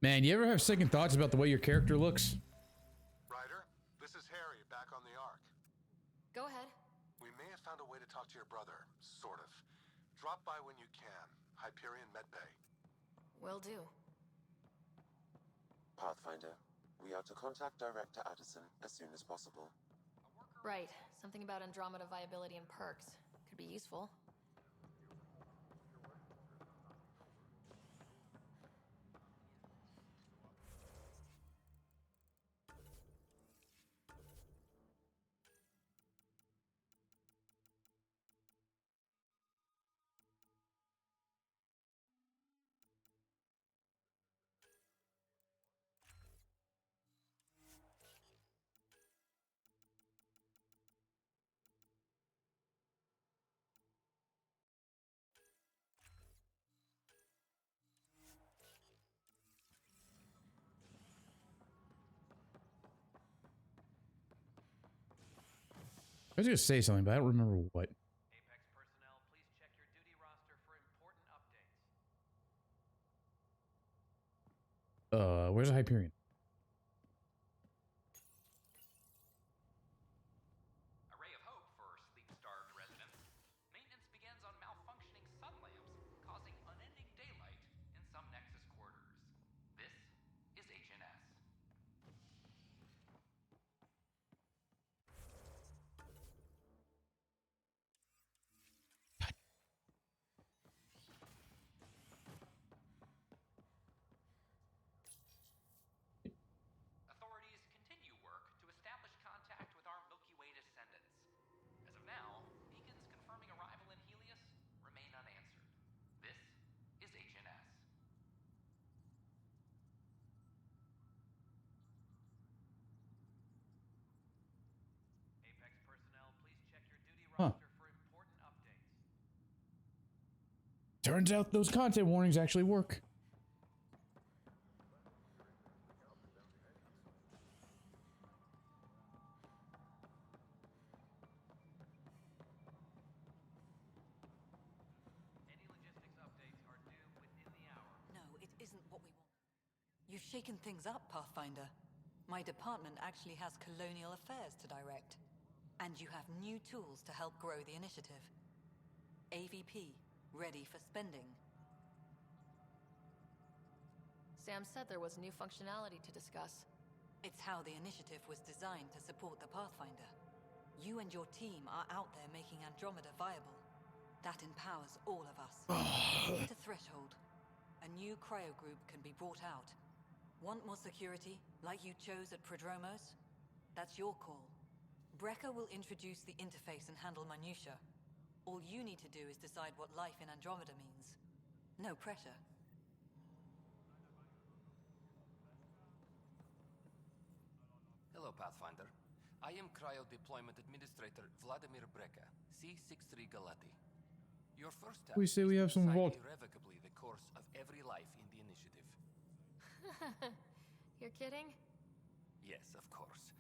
Man, you ever have second thoughts about the way your character looks? Ryder, this is Harry, back on the Ark. Go ahead. We may have found a way to talk to your brother, sort of. Drop by when you can. Hyperion Medbay. Will do. Pathfinder, we are to contact Director Addison as soon as possible. Right. Something about Andromeda viability and perks. Could be useful. I was gonna say something, but I don't remember what. Apex personnel, please check your duty roster for important updates. Where's the Hyperion? A ray of hope for sleep-starved residents. Maintenance begins on malfunctioning sun lamps, causing unending daylight in some Nexus quarters. This is HNS. Turns out those content warnings actually work. No, it isn't what we want. You've shaken things up, Pathfinder. My department actually has colonial affairs to direct. And you have new tools to help grow the initiative. AVP, ready for spending. Sam said there was new functionality to discuss. It's how the initiative was designed to support the Pathfinder. You and your team are out there making Andromeda viable. That empowers all of us. Hit a threshold. A new cryo group can be brought out. Want more security, like you chose at Prodromos? That's your call. Brecker will introduce the interface and handle minutiae. All you need to do is decide what life in Andromeda means. No pressure. Hello, Pathfinder. I am Cryo Deployment Administrator Vladimir Brecker, C-63 Galati. Your first task We say we have some decide vault. irrevocably the course of every life in the initiative. You're kidding? Yes, of course.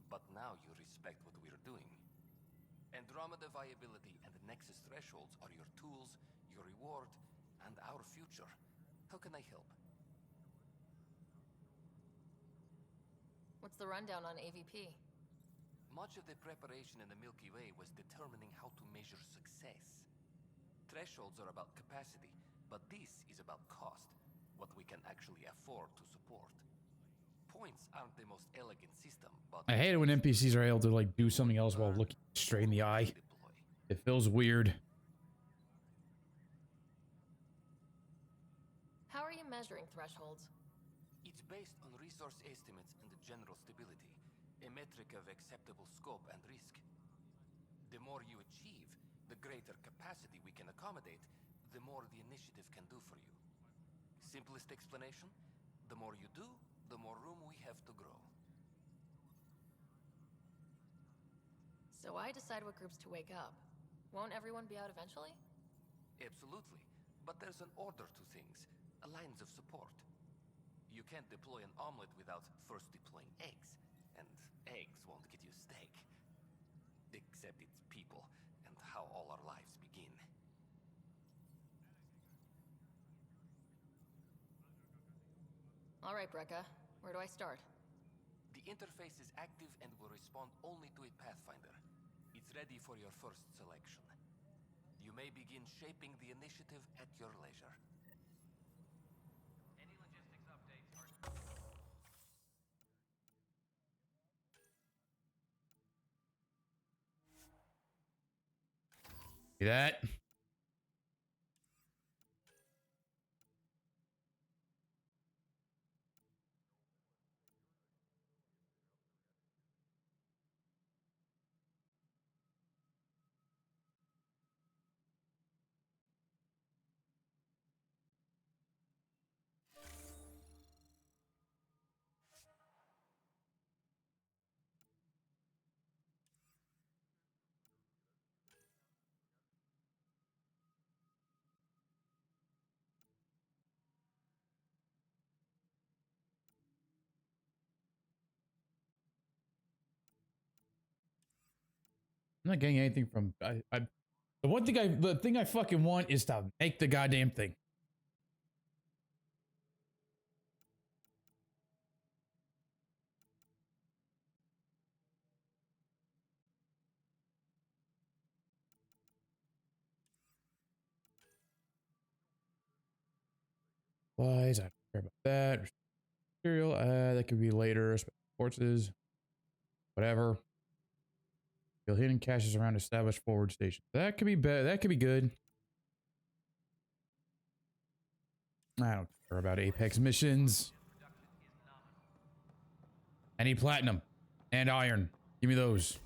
But now you respect what we're doing. Andromeda viability and the Nexus thresholds are your tools, your reward, and our future. How can I help? What's the rundown on AVP? Much of the preparation in the Milky Way was determining how to measure success. Thresholds are about capacity, but this is about cost, what we can actually afford to support. Points aren't the most elegant system, but I hate it when NPCs are able to like do something else while looking straight in the eye. It feels weird. How are you measuring thresholds? it's based on resource estimates and the general stability, a metric of acceptable scope and risk. The more you achieve, the greater capacity we can accommodate, the more the initiative can do for you. Simplest explanation, the more you do, the more room we have to grow. So I decide what groups to wake up. Won't everyone be out eventually? Absolutely. But there's an order to things, a lines of support. You can't deploy an omelet without first deploying eggs, and eggs won't get you steak. Except it's people, and how all our lives begin. All right, Brecca. Where do I start? The interface is active and will respond only to a Pathfinder. It's ready for your first selection. You may begin shaping the initiative at your leisure. Any logistics updates are... See that? I'm not getting anything from the thing I fucking want is to make the goddamn thing. Supplies, I don't care about that. Material, that could be later. Forces, whatever. Feel hidden caches around established forward stations. That could be better. That could be good. I don't care about Apex missions. I need platinum and iron. Give me those.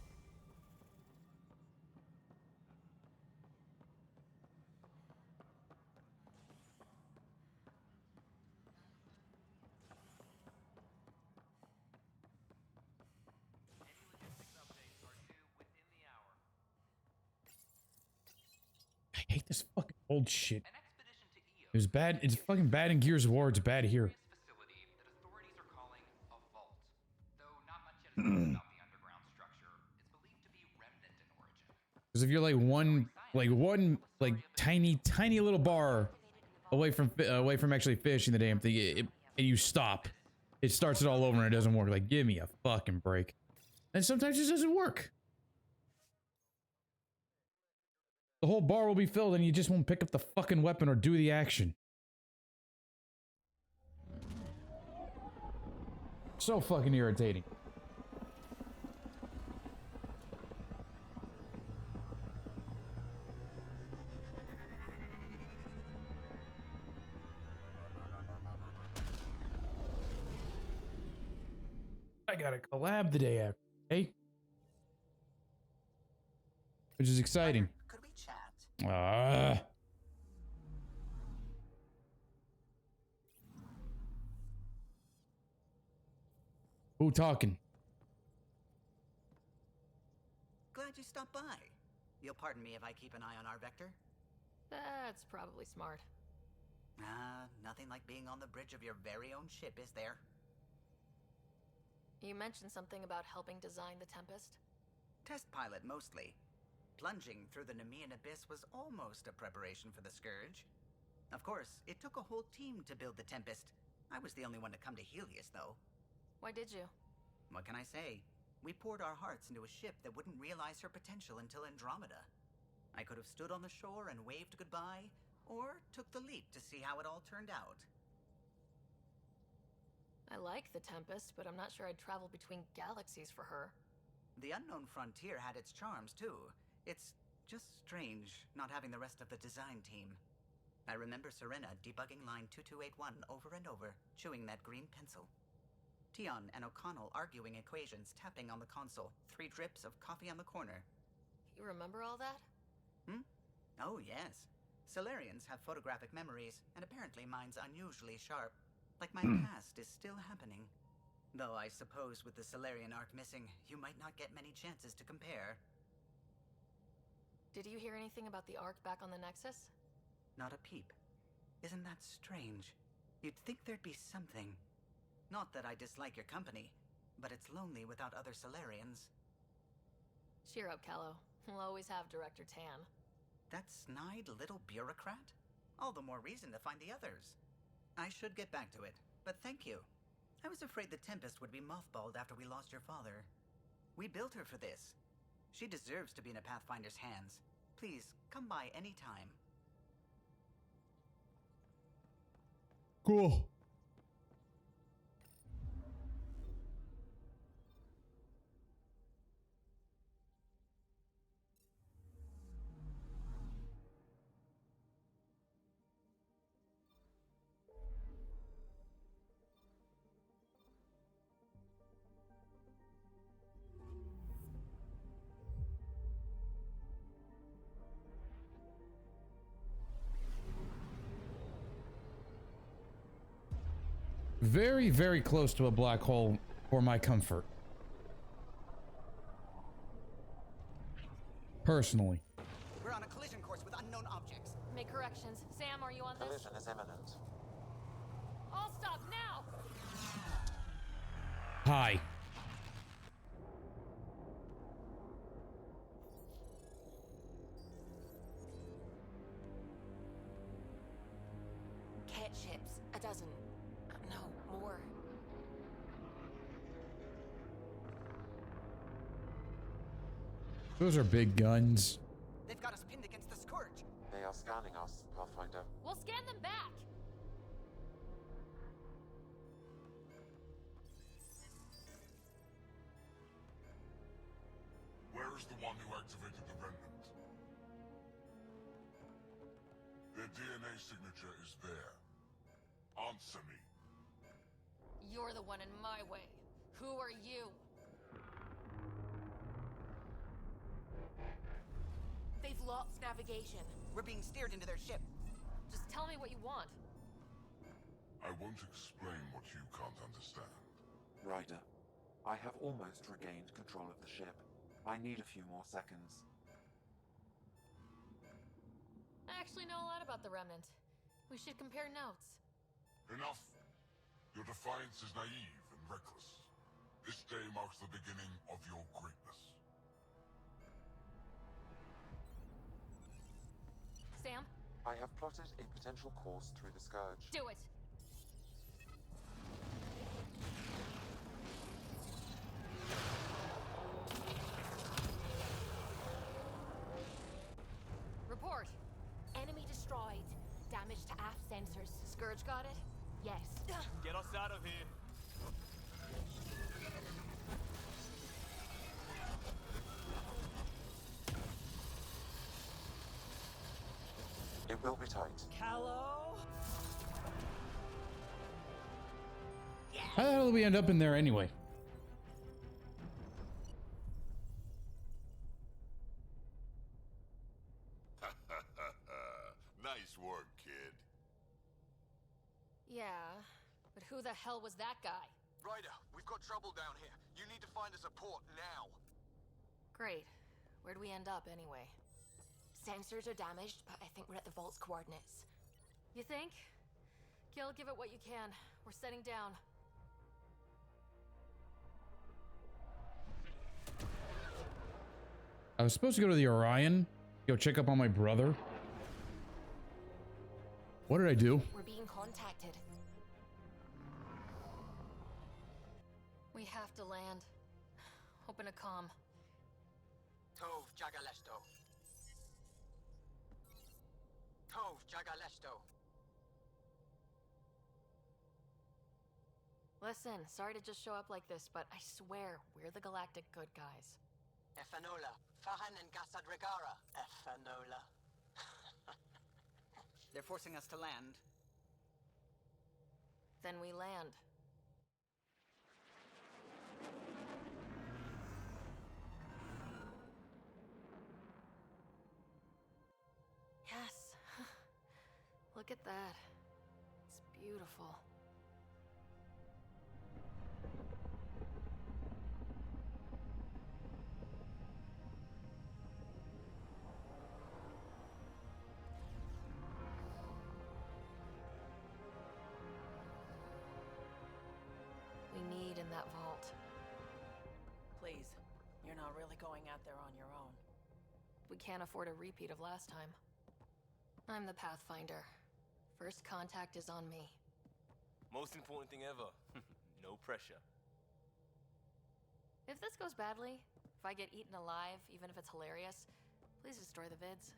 I hate this fucking old shit. An expedition It was bad. It's fucking bad in Gears of War. It's bad here. Facility that authorities are calling a vault. Though not much yet is known about the underground structure, it's believed to be remnant in origin. Because if you're like one tiny little bar away from actually finishing the damn thing, and you stop, it starts it all over and it doesn't work. Like, give me a fucking break. And sometimes it just doesn't work. The whole bar will be filled and you just won't pick up the fucking weapon or do the action. So fucking irritating. I got a collab the day after, hey? Which is exciting. Could we chat? Who talking? Glad you stopped by. You'll pardon me if I keep an eye on our vector? That's probably smart. Nothing like being on the bridge of your very own ship, is there? You mentioned something about helping design the Tempest? Test pilot, mostly. Plunging through the Nemean abyss was almost a preparation for the Scourge. Of course, it took a whole team to build the Tempest. I was the only one to come to Helios, though. Why did you? What can I say? We poured our hearts into a ship that wouldn't realize her potential until Andromeda. I could have stood on the shore and waved goodbye, or took the leap to see how it all turned out. I like the Tempest, but I'm not sure I'd travel between galaxies for her. The unknown frontier had its charms, too. It's just strange not having the rest of the design team. I remember Serena debugging line 2281 over and over, chewing that green pencil. Tion and O'Connell arguing equations, tapping on the console, 3 drips of coffee on the corner. You remember all that? Oh, yes. Solarians have photographic memories, and apparently mine's unusually sharp. Like my past is still happening. Though I suppose with the Solarian arc missing, you might not get many chances to compare. Did you hear anything about the arc back on the Nexus? Not a peep. Isn't that strange? You'd think there'd be something. Not that I dislike your company, but it's lonely without other Solarians. Cheer up, Callow. We'll always have Director Tan. That snide little bureaucrat? All the more reason to find the others. I should get back to it, but thank you. I was afraid the Tempest would be mothballed after we lost your father. We built her for this. She deserves to be in a Pathfinder's hands. Please, come by any time. Cool. Very, very close to a black hole for my comfort. Personally. We're on a collision course with unknown objects. Make corrections. Sam, are you on this? Collision is imminent. I'll stop now! Hi. Cat ships, a dozen. No, more. Those are big guns. They've got us pinned against the Scourge. They are scanning us, Pathfinder. We'll scan them back! Where is the one who activated the remnant? Their DNA signature is there. Answer me. You're the one in my way. Who are you? They've lost navigation. We're being steered into their ship. Just tell me what you want. I won't explain what you can't understand. Ryder, I have almost regained control of the ship. I need a few more seconds. I actually know a lot about the Remnant. We should compare notes. Enough. Your defiance is naive and reckless. This day marks the beginning of your greatness. Sam? I have plotted a potential course through the Scourge. Do it! Report! Enemy destroyed. Damage to aft sensors. Scourge got it? Yes. Get us out of here. It will be tight. Callow? How the hell did we end up in there anyway? Nice work, kid. Yeah, but who the hell was that guy? Ryder, we've got trouble down here. You need to find us a port now. Great. Where'd we end up anyway? Sensors are damaged, but I think we're at the vault's coordinates. You think? Gil, give it what you can. We're setting down. I was supposed to go to the Orion, go check up on my brother. What did I do? We're being contacted. We have to land. Open a comm. Tov Jagalesto. Tov Jagalesto. Listen, sorry to just show up like this, but I swear, we're the galactic good guys. Efanola. Fahan and Gassad Regara. Efanola. They're forcing us to land. Then we land. Yes. Look at that. It's beautiful. We need in that vault. Please, you're not really going out there on your own. We can't afford a repeat of last time. I'm the Pathfinder. First contact is on me. Most important thing ever. No pressure. If this goes badly, if I get eaten alive, even if it's hilarious, please destroy the vids.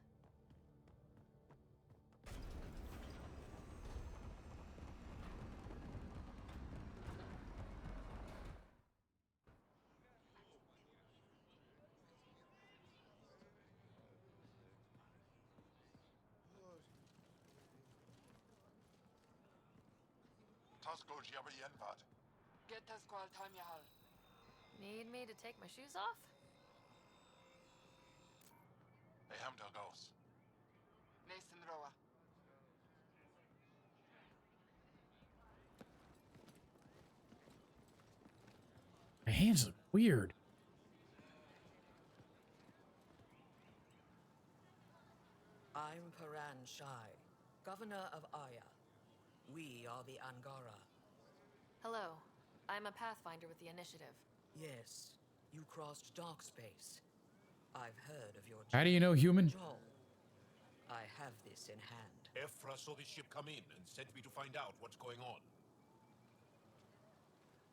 Tasko Jabayenvat. Get Tasqual Tamyahal. Need me to take my shoes off? Eham Dagos. Nathan Roa. My hands look weird. I'm Paran Shai, Governor of Aya. We are the Angara. Hello. I'm a Pathfinder with the Initiative. Yes, you crossed dark space. I've heard of your How do you know human? Joel. I have this in hand. Ephra saw the ship come in and sent me to find out what's going on.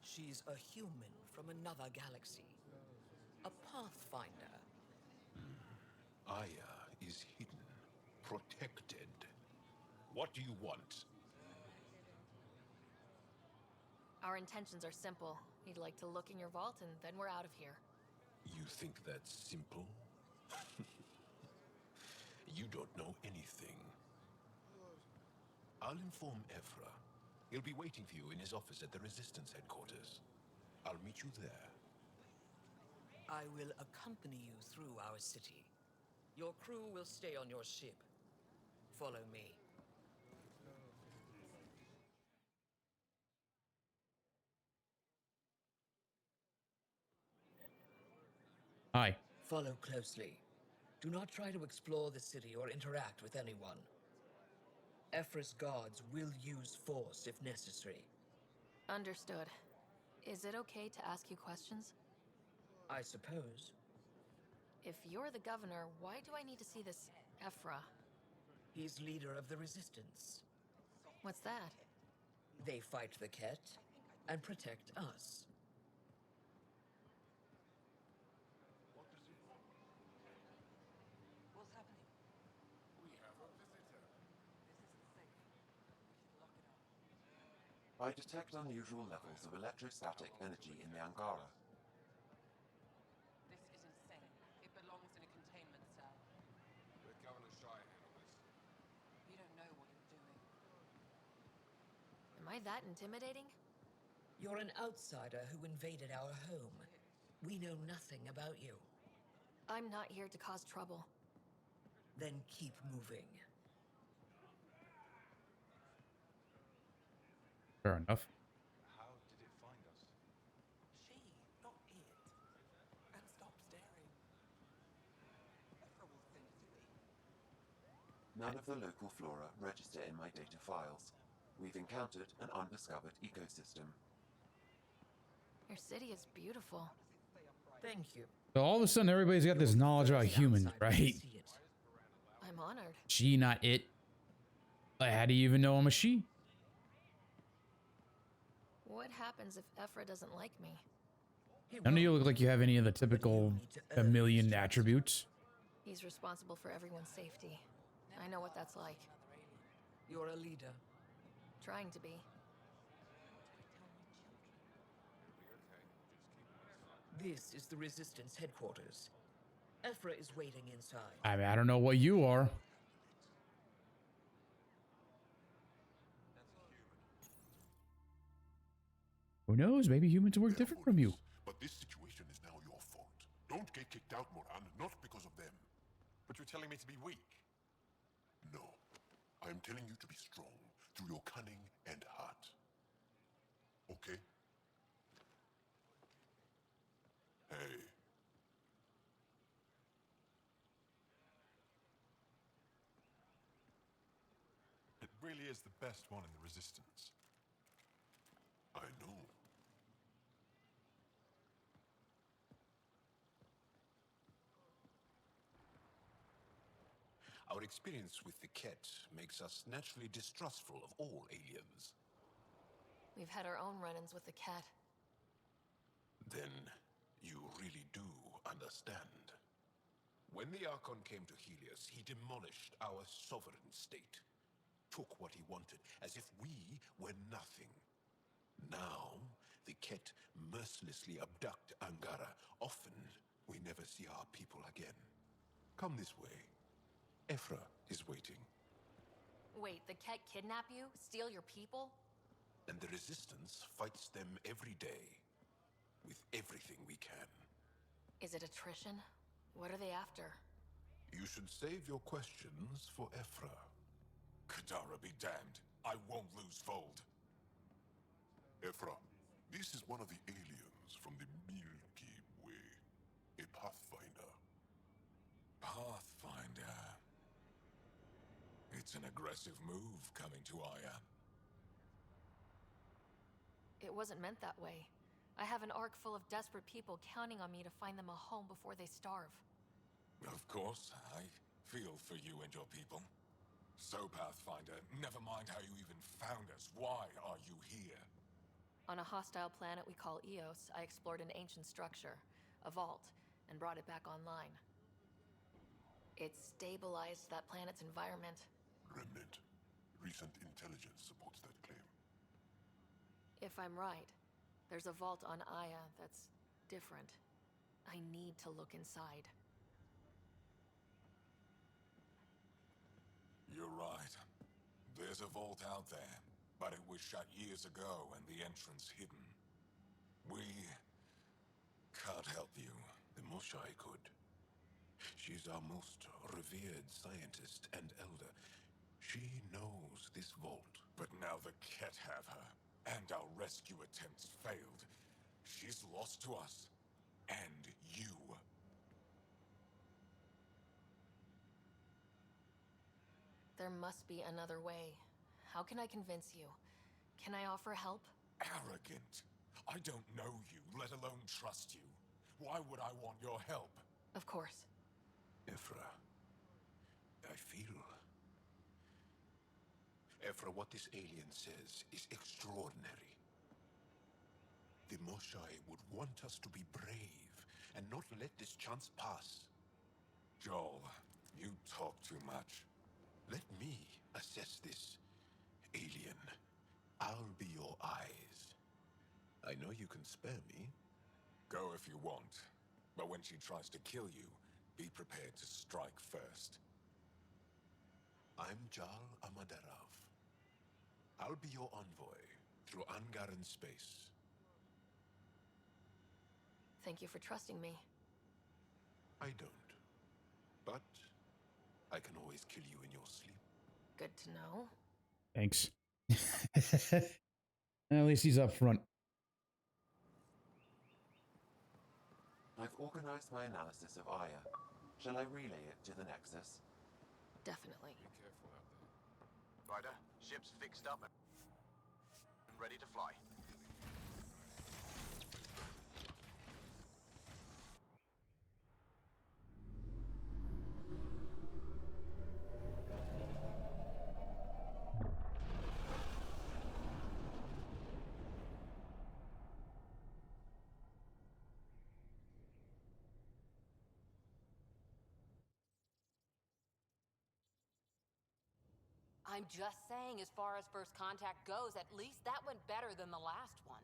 She's a human from another galaxy. A Pathfinder. Aya is hidden, protected. What do you want? Our intentions are simple. We'd like to look in your vault, and then we're out of here. You think that's simple? You don't know anything. I'll inform Ephra. He'll be waiting for you in his office at the Resistance headquarters. I'll meet you there. I will accompany you through our city. Your crew will stay on your ship. Follow me. Hi. Follow closely. Do not try to explore the city or interact with anyone. Ephra's guards will use force if necessary. Understood. Is it okay to ask you questions? I suppose. If you're the governor, why do I need to see this Ephra? He's leader of the resistance. What's that? They fight the Ket and protect us. What's happening? We have a visitor. I detect unusual levels of electrostatic energy in the Angara. This is insane. It belongs in a containment cell. Let Governor Shai handle this. You don't know what you're doing. Am I that intimidating? You're an outsider who invaded our home. We know nothing about you. I'm not here to cause trouble. Then keep moving. Fair enough. How did it find us? She, not it. And stop staring. Ephra will send it to me. None of the local flora register in my data files. We've encountered an undiscovered ecosystem. Your city is beautiful. Thank you. So all of a sudden, everybody's got this knowledge about humans, right? I'm honored. She, not it. Like, how do you even know I'm a she? What happens if Ephra doesn't like me? None of you look like you have any of the typical chameleon attributes. He's responsible for everyone's safety. I know what that's like. You're a leader. Trying to be. This is the Resistance headquarters. Ephra is waiting inside. I mean, I don't know what you are. Who knows? Maybe humans work different from you. But this situation is now your fault. Don't get kicked out, Moran, not because of them. But you're telling me to be weak? No. I'm telling you to be strong through your cunning and heart. Okay? Hey. It really is the best one in the Resistance. I know. Our experience with the Ket makes us naturally distrustful of all aliens. We've had our own run-ins with the cat. Then you really do understand. When the Archon came to Helios, he demolished our sovereign state. Took what he wanted, as if we were nothing. Now, the Ket mercilessly abduct Angara. Often, we never see our people again. Come this way. Ephra is waiting. Wait, the cat kidnap you? Steal your people? And the Resistance fights them every day. With everything we can. Is it attrition? What are they after? You should save your questions for Ephra. Kadara be damned. I won't lose fold. Ephra, this is one of the aliens from the Milky Way. A Pathfinder. Pathfinder. It's an aggressive move coming to Aya. It wasn't meant that way. I have an ark full of desperate people counting on me to find them a home before they starve. Of course, I feel for you and your people. So, Pathfinder, never mind how you even found us. Why are you here? On a hostile planet we call Eos, I explored an ancient structure, a vault, and brought it back online. It stabilized that planet's environment. Remnant. Recent intelligence supports that claim. If I'm right, there's a vault on Aya that's different. I need to look inside. You're right. There's a vault out there, but it was shut years ago and the entrance hidden. We can't help you. The Moshai could. She's our most revered scientist and elder. She knows this vault. But now the Ket have her, and our rescue attempts failed. She's lost to us, and you. There must be another way. How can I convince you? Can I offer help? Arrogant. I don't know you, let alone trust you. Why would I want your help? Of course. Ephra, I feel... Ephra, what this alien says is extraordinary. The Moshai would want us to be brave and not let this chance pass. Joel, you talk too much. Let me assess this, alien. I'll be your eyes. I know you can spare me. Go if you want, but when she tries to kill you, be prepared to strike first. I'm Jal Amadarov. I'll be your envoy through Angaran space. Thank you for trusting me. I don't. But I can always kill you in your sleep. Good to know. Thanks. At least he's up front. I've organized my analysis of Aya. Shall I relay it to the Nexus? Definitely. Be careful out there. Ryder, ship's fixed up and ready to fly. I'm just saying, as far as first contact goes, at least that went better than the last one.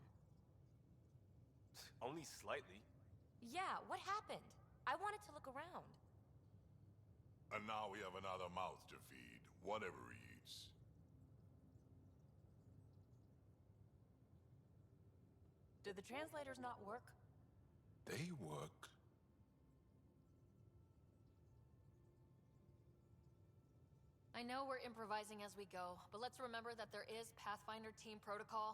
Only slightly. Yeah, what happened? I wanted to look around. And now we have another mouth to feed, whatever he eats. Did the translators not work? They work. I know we're improvising as we go, but let's remember that there is Pathfinder team protocol.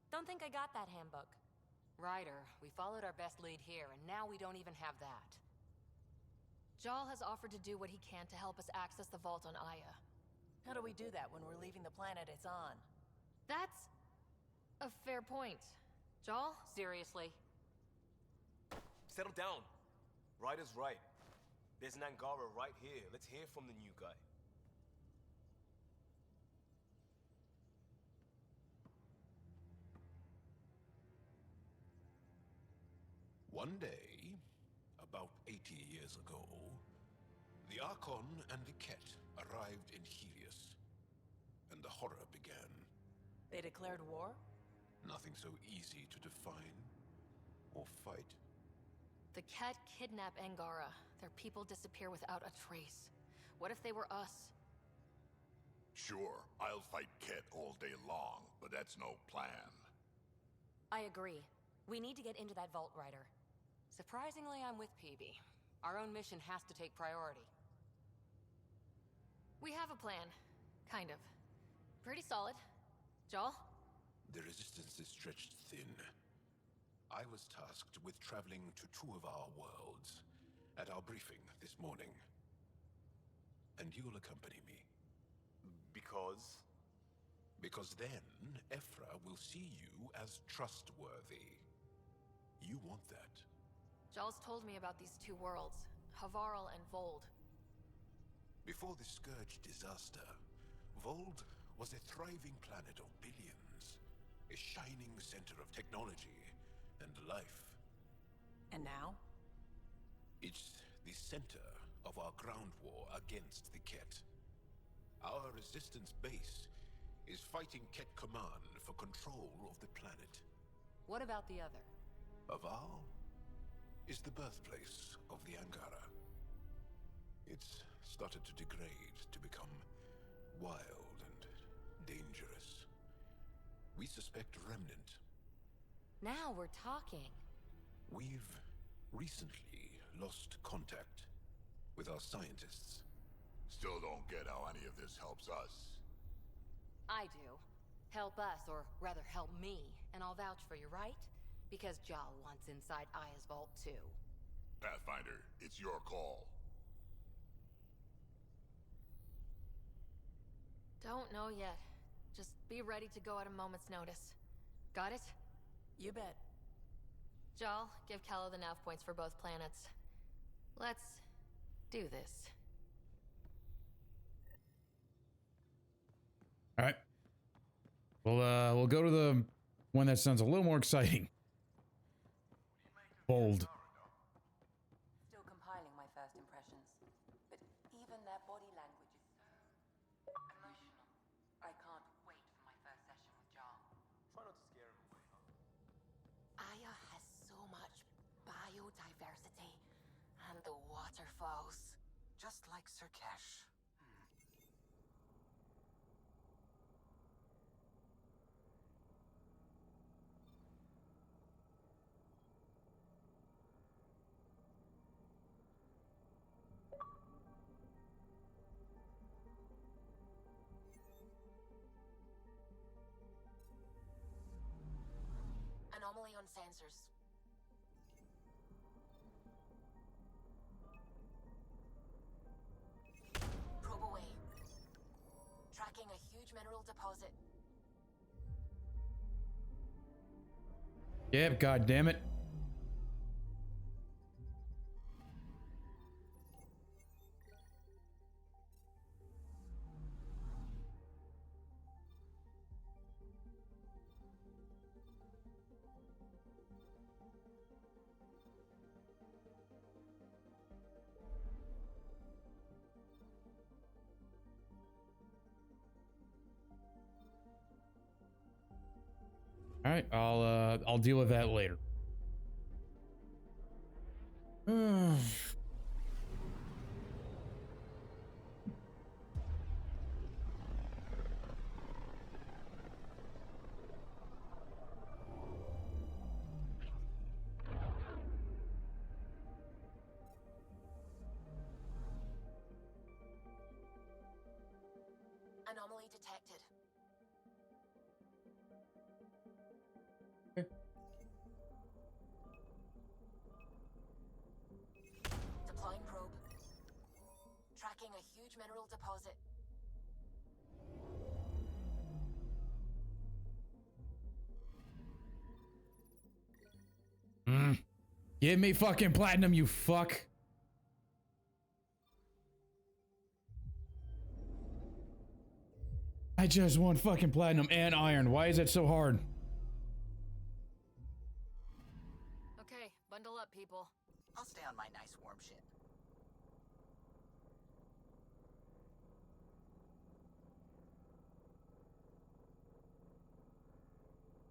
Don't think I got that handbook. Ryder, we followed our best lead here, and now we don't even have that. Jal has offered to do what he can to help us access the vault on Aya. How do we do that when we're leaving the planet it's on? That's a fair point. Jal? Seriously? Settle down. Ryder's right. There's an Angara right here. Let's hear from the new guy. One day, about 80 years ago, the Archon and the Ket arrived in Helios, and the horror began. They declared war? Nothing so easy to define or fight. The Ket kidnap Angara. Their people disappear without a trace. What if they were us? Sure, I'll fight Ket all day long, but that's no plan. I agree. We need to get into that vault, Ryder. Surprisingly, I'm with PB. Our own mission has to take priority. We have a plan. Kind of. Pretty solid. Jal? The resistance is stretched thin. I was tasked with traveling to two of our worlds at our briefing this morning. And you'll accompany me. Because? Because then, Ephra will see you as trustworthy. You want that. Jal's told me about these two worlds, Havarl and Vold. Before the Scourge disaster, Vold was a thriving planet of billions. A shining center of technology and life. And now? It's the center of our ground war against the Ket. Our resistance base is fighting Ket Command for control of the planet. What about the other? Havarl is the birthplace of the Angara. It's started to degrade, to become wild and dangerous. We suspect Remnant. Now we're talking. We've recently lost contact with our scientists. Still don't get how any of this helps us. I do. Help us, or rather help me, and I'll vouch for you, right? Because Jal wants inside Aya's vault too. Pathfinder, it's your call. Don't know yet. Just be ready to go at a moment's notice. Got it? You bet. Jal, give Callow the nav points for both planets. Let's do this. All right. We'll go to the one that sounds a little more exciting. Bold. Still compiling my first impressions, but even their body language is so emotional. I can't wait for my first session with Jar. Try not to scare him away, huh? Aya has so much biodiversity, and the waterfalls. Just like Sirkesh. Anomaly on sensors. Probe away. Tracking a huge mineral deposit. Yep, god damn it. All right, I'll deal with that later. Anomaly detected. Deploying probe. Tracking a huge mineral deposit. Give me fucking platinum, you fuck. I just want fucking platinum and iron. Why is it so hard? Okay, bundle up, people. I'll stay on my nice warm ship.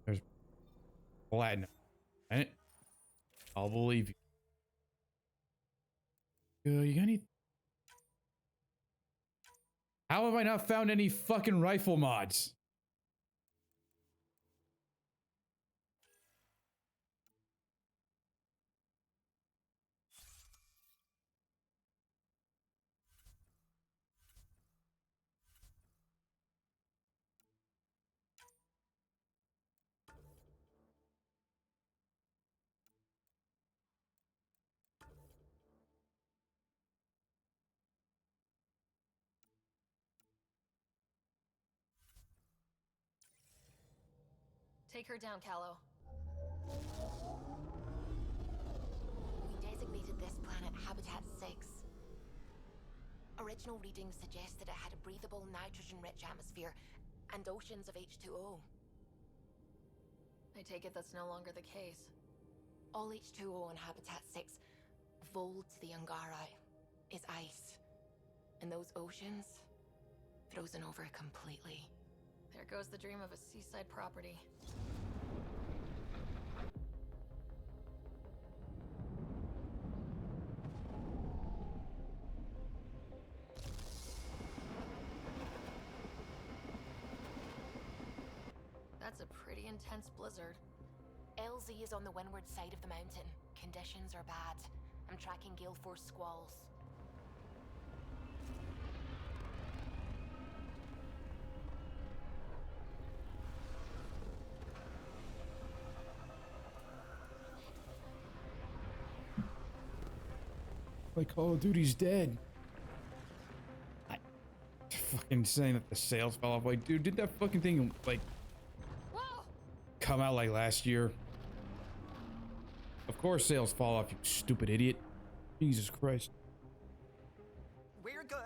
There's platinum. And I'll believe you. You got any? How have I not found any fucking rifle mods? Take her down, Callow. We designated this planet Habitat 6. Original readings suggest that it had a breathable, nitrogen-rich atmosphere and oceans of H2O. I take it that's no longer the case. All H2O on Habitat 6, Vold to the Angara, is ice. And those oceans, frozen over completely. There goes the dream of a seaside property. That's a pretty intense blizzard. LZ is on the windward side of the mountain. Conditions are bad. I'm tracking gale force squalls. Like Call of Duty's dead. Fuck. fucking saying that the sales fell off. Like, dude, did that fucking thing like come out like last year? Of course sales fall off, you stupid idiot. Jesus Christ. We're good.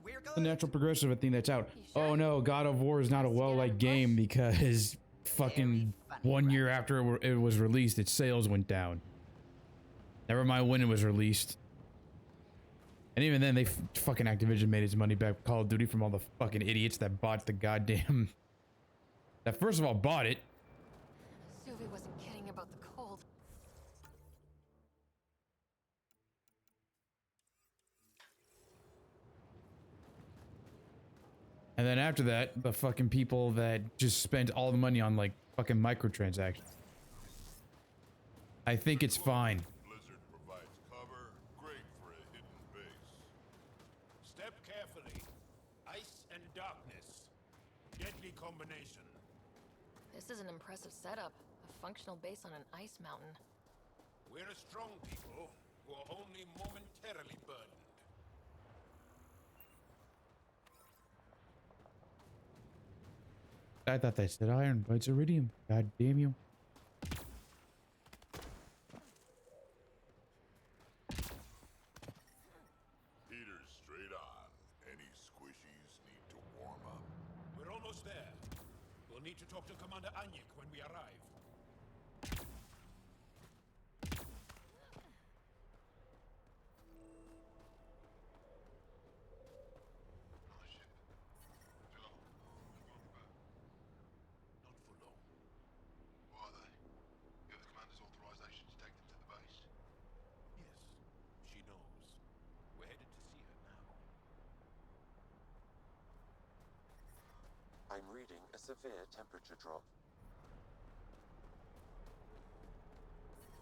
We're good. The natural progression of a thing that's out. Oh no, God of War is not a well-liked game because fucking 1 year after it was released, its sales went down. Never mind when it was released. And even then, fucking Activision made its money back with Call of Duty from all the fucking idiots that bought the goddamn... that first of all bought it. Suvi wasn't kidding about the cold. And then after that, the fucking people that just spent all the money on like fucking microtransactions. I think it's fine. Blizzard provides cover, great for a hidden base. Step carefully. Ice and darkness. Deadly combination. This is an impressive setup. A functional base on an ice mountain. We're a strong people who are only momentarily burdened. I thought they said iron, but it's iridium. God damn you. Heaters straight on. Any squishies need to warm up. We're almost there. We'll need to talk to Commander Anyik when we arrive. Not for long. Why are they? You have the commander's authorization to take them to the base? Yes, she knows. We're headed to see her now. I'm reading a severe temperature drop.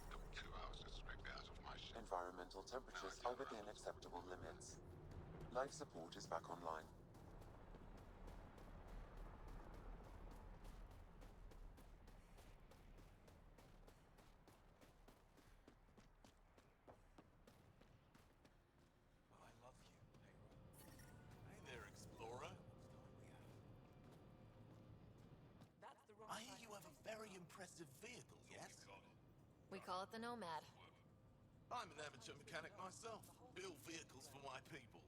Took 2 hours to scrape the ice off my ship. Environmental temperatures are within acceptable limits. Life support is back online. I love you, Hey there, Explorer. I hear you have a very impressive vehicle, yes? We call it the Nomad. I'm an amateur mechanic myself. Build vehicles for my people.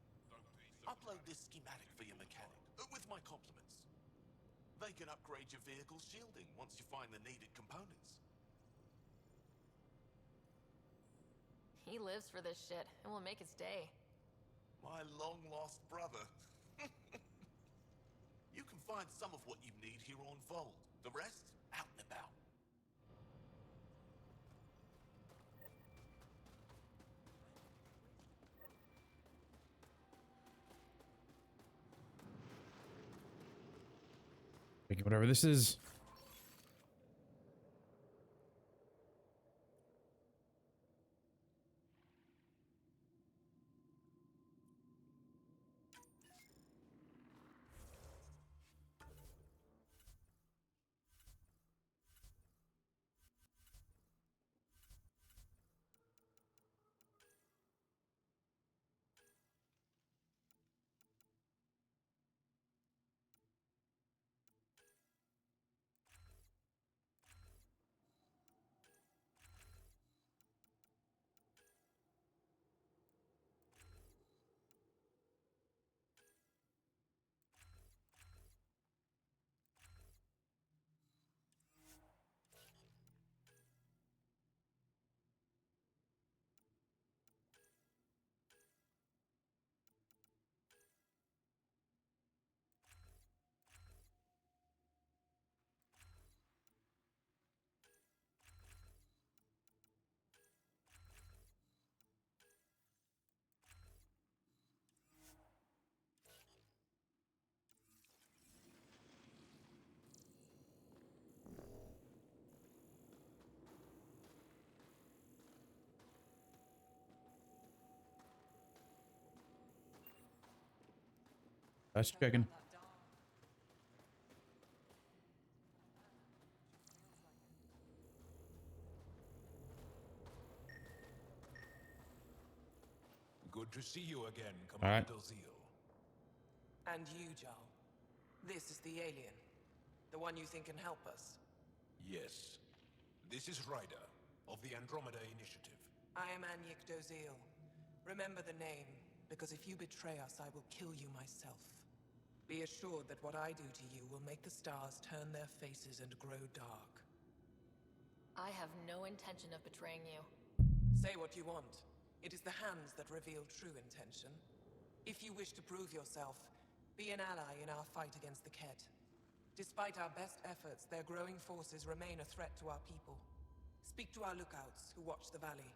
Upload this schematic for your mechanic, with my compliments. They can upgrade your vehicle's shielding once you find the needed components. He lives for this shit and will make his day. My long-lost brother. You can find some of what you need here on Vold. The rest, out and about. Whatever this is. That's checking. Good to see you again, All right. Commander Zeal. And you, Jarl. This is the alien. The one you think can help us. Yes. This is Ryder, of the Andromeda Initiative. I am Anyik Dozil. Remember the name, because if you betray us, I will kill you myself. Be assured that what I do to you will make the stars turn their faces and grow dark. I have no intention of betraying you. Say what you want. It is the hands that reveal true intention. If you wish to prove yourself, be an ally in our fight against the Ket. Despite our best efforts, their growing forces remain a threat to our people. Speak to our lookouts, who watch the valley.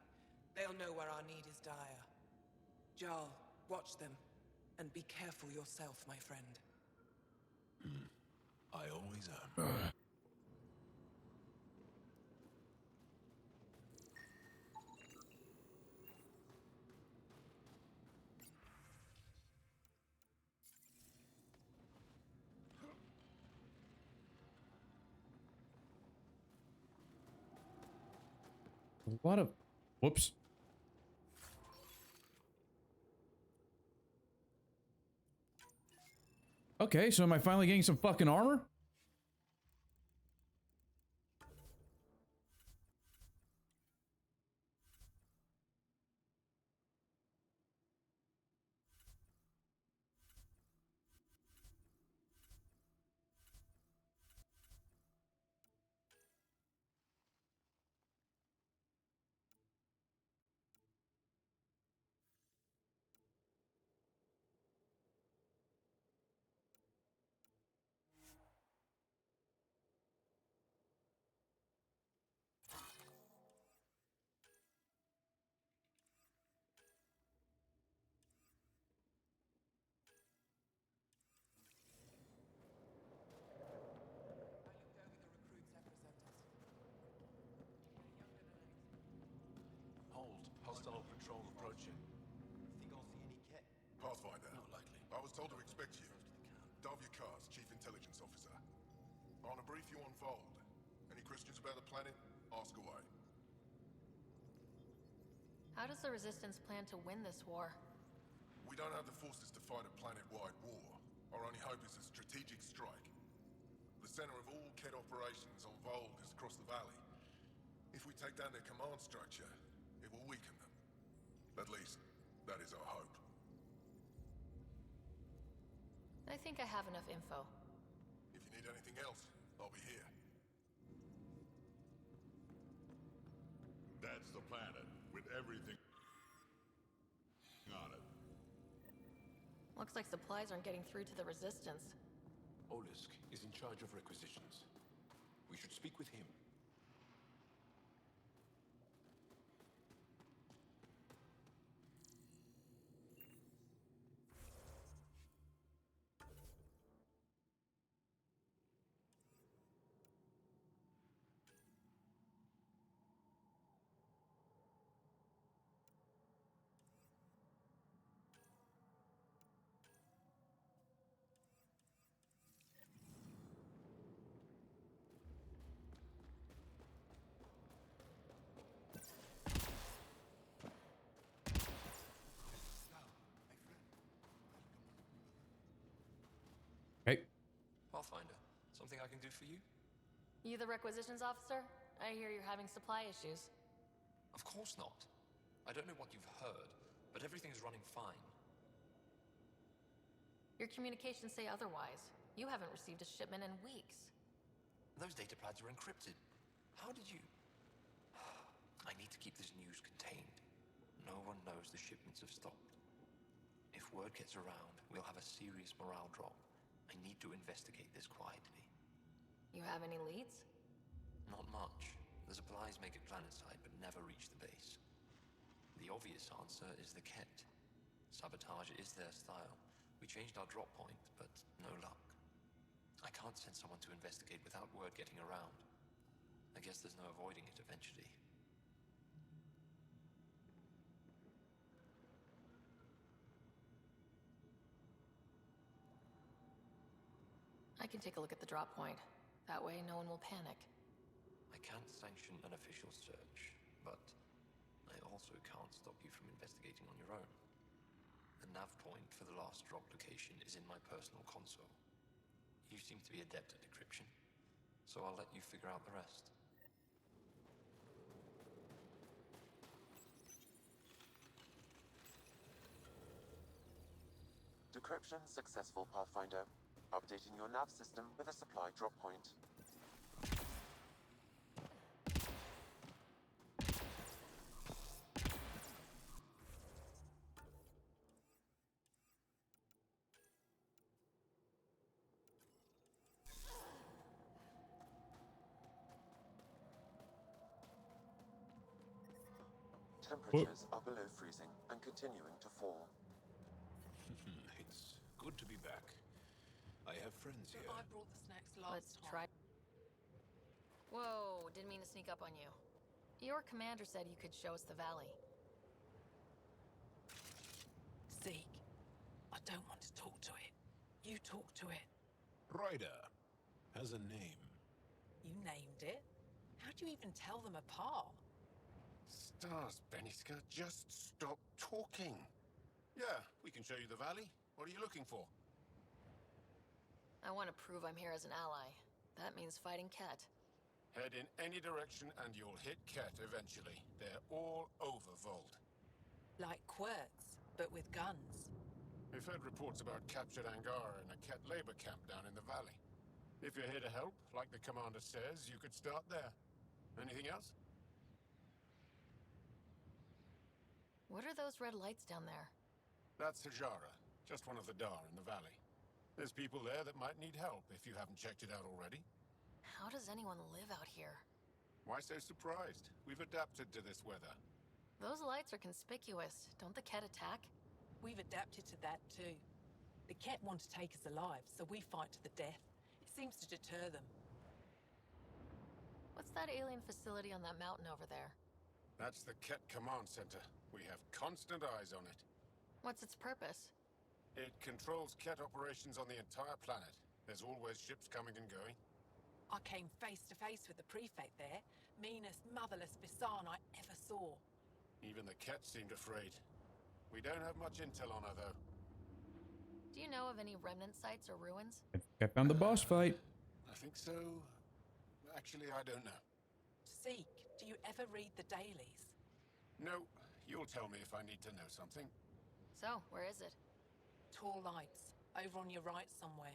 They'll know where our need is dire. Jarl, watch them, and be careful yourself, my friend. I always am. A lot of... Whoops. Okay, so am I finally getting some fucking armor? Hold. Hostile patrol approaching. Think I'll see any Ket? Pathfinder. Not likely. I was told to expect you. Davia Kars, Chief Intelligence Officer. I want to brief you on Fold. Any questions about the planet? Ask away. How does the Resistance plan to win this war? We don't have the forces to fight a planet-wide war. Our only hope is a strategic strike. The center of all Ket operations on Vold is across the valley. If we take down their command structure, it will weaken them. At least, that is our hope. I think I have enough info. If you need anything else, I'll be here. That's the planet, with everything on it. Looks like supplies aren't getting through to the Resistance. Olisk is in charge of requisitions. We should speak with him. Hey. Pathfinder, something I can do for you? You the requisitions officer? I hear you're having supply issues. Of course not. I don't know what you've heard, but everything's running fine. Your communications say otherwise. You haven't received a shipment in weeks. Those data pads are encrypted. How did you... I need to keep this news contained. No one knows the shipments have stopped. If word gets around, we'll have a serious morale drop. I need to investigate this quietly. You have any leads? Not much. The supplies make it planetside, but never reach the base. The obvious answer is the Ket. Sabotage is their style. We changed our drop point, but no luck. I can't send someone to investigate without word getting around. I guess there's no avoiding it eventually. I can take a look at the drop point. That way, no one will panic. I can't sanction an official search, but I also can't stop you from investigating on your own. The nav point for the last drop location is in my personal console. You seem to be adept at decryption, so I'll let you figure out the rest. Decryption successful, Pathfinder. Updating your nav system with a supply drop point. Temperatures are below freezing and continuing to fall. It's good to be back. I have friends here. I brought the snacks last Let's try. Whoa, didn't mean to sneak up on you. Your commander said you could show us the valley. Zeke, I don't want to talk to it. You talk to it. Ryder has a name. You named it? How do you even tell them apart? Stars, Beniska, just stop talking. Yeah, we can show you the valley. What are you looking for? I want to prove I'm here as an ally. That means fighting Ket. Head in any direction and you'll hit Ket eventually. They're all over Vold. Like quirts, but with guns. We've heard reports about captured Angara in a Ket labor camp down in the valley. If you're here to help, like the commander says, you could start there. Anything else? What are those red lights down there? That's Hajara, just one of the Dar in the valley. There's people there that might need help if you haven't checked it out already. How does anyone live out here? Why so surprised? We've adapted to this weather. Those lights are conspicuous. Don't the Ket attack? We've adapted to that too. The Ket want to take us alive, so we fight to the death. It seems to deter them. What's that alien facility on that mountain over there? That's the Ket Command Center. We have constant eyes on it. What's its purpose? It controls Ket operations on the entire planet. There's always ships coming and going. I came face to face with the prefect there. Meanest, motherless Bisan I ever saw. Even the Ket seemed afraid. We don't have much intel on her, though. Do you know of any remnant sites or ruins? I found the boss fight. I think so. Actually, I don't know. Zeke, do you ever read the dailies? No, you'll tell me if I need to know something. So, where is it? Tall lights, over on your right somewhere.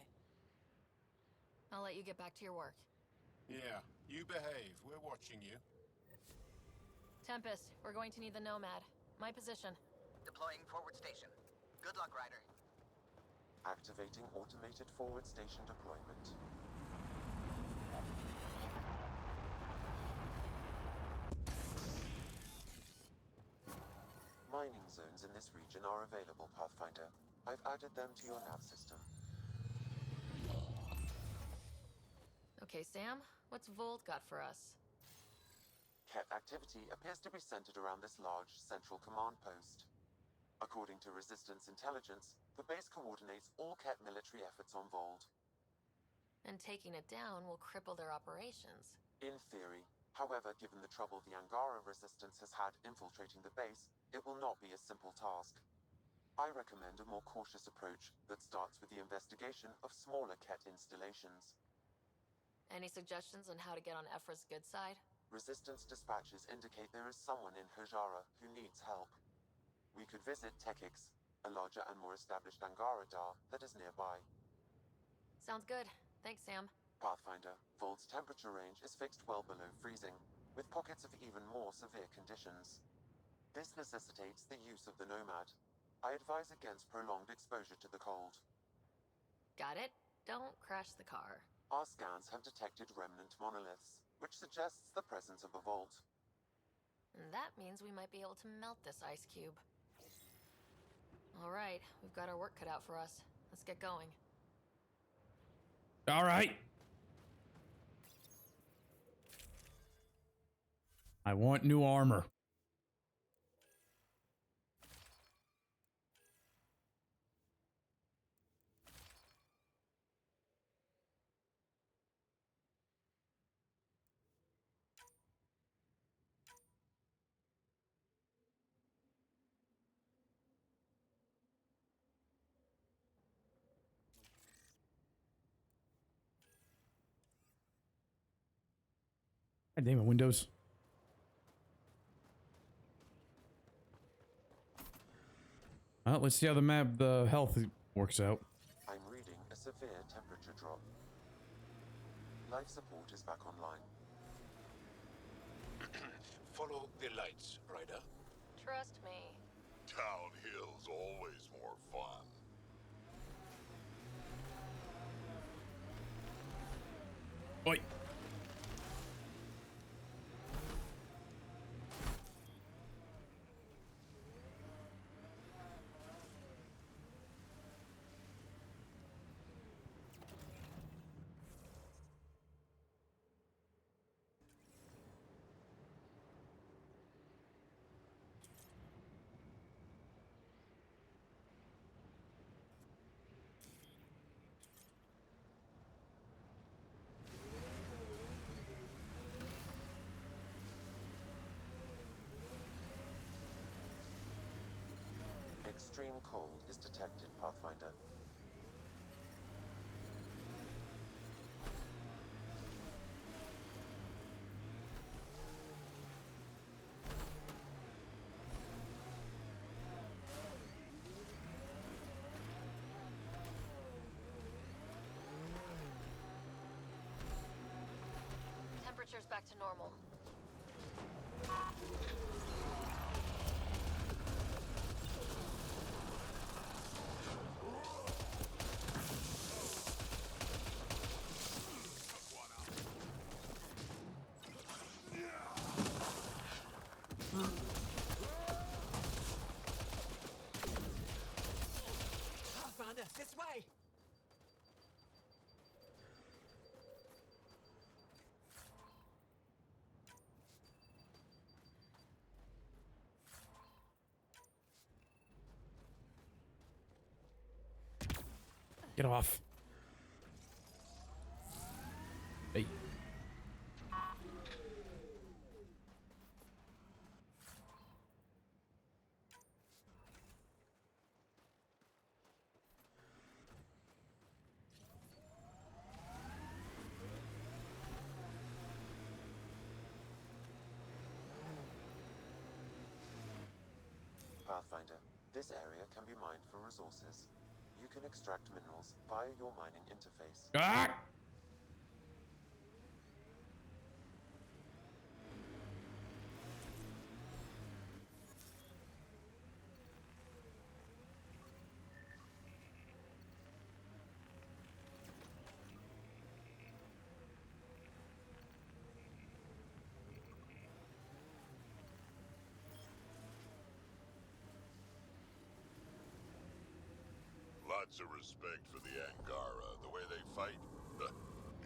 I'll let you get back to your work. Yeah, you behave. We're watching you. Tempest, we're going to need the Nomad. My position. Deploying forward station. Good luck, Ryder. Activating automated forward station deployment. Mining zones in this region are available, Pathfinder. I've added them to your nav system. Okay, Sam, what's Vold got for us? Ket activity appears to be centered around this large central command post. According to Resistance intelligence, the base coordinates all Ket military efforts on Vold. And taking it down will cripple their operations. In theory. However, given the trouble the Angara Resistance has had infiltrating the base, it will not be a simple task. I recommend a more cautious approach that starts with the investigation of smaller Ket installations. Any suggestions on how to get on Ephra's good side? Resistance dispatches indicate there is someone in Hajara who needs help. We could visit Tekix, a larger and more established Angara Dar that is nearby. Sounds good. Thanks, Sam. Pathfinder, Vold's temperature range is fixed well below freezing, with pockets of even more severe conditions. This necessitates the use of the Nomad. I advise against prolonged exposure to the cold. Got it. Don't crash the car. Our scans have detected remnant monoliths, which suggests the presence of a vault. And that means we might be able to melt this ice cube. All right, we've got our work cut out for us. Let's get going. All right. I want new armor. God damn it, Windows. Well, let's see how the health works out. I'm reading a severe temperature drop. Life support is back online. Follow the lights, Ryder. Trust me. Downhill's always more fun. Oi. Extreme cold is detected, Pathfinder. Temperature's back to normal. Pathfinder, this way! Get off. Hey. Pathfinder, this area can be mined for resources. You can extract minerals via your mining interface. Ah! Lots of respect for the Angara. The way they fight,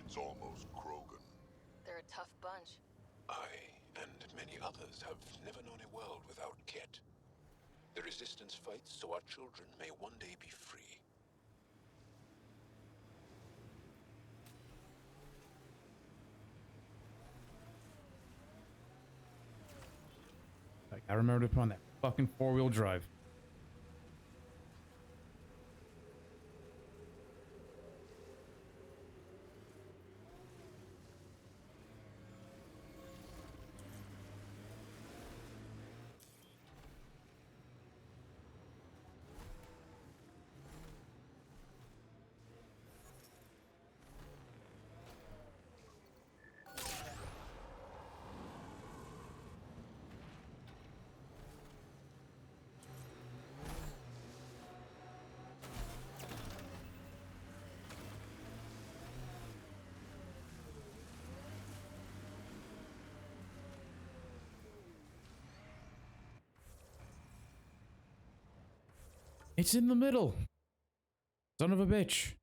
it's almost Krogan. They're a tough bunch. I and many others have never known a world without Ket. The Resistance fights so our children may one day be free. I remember to put on that fucking four-wheel drive. It's in the middle. Son of a bitch.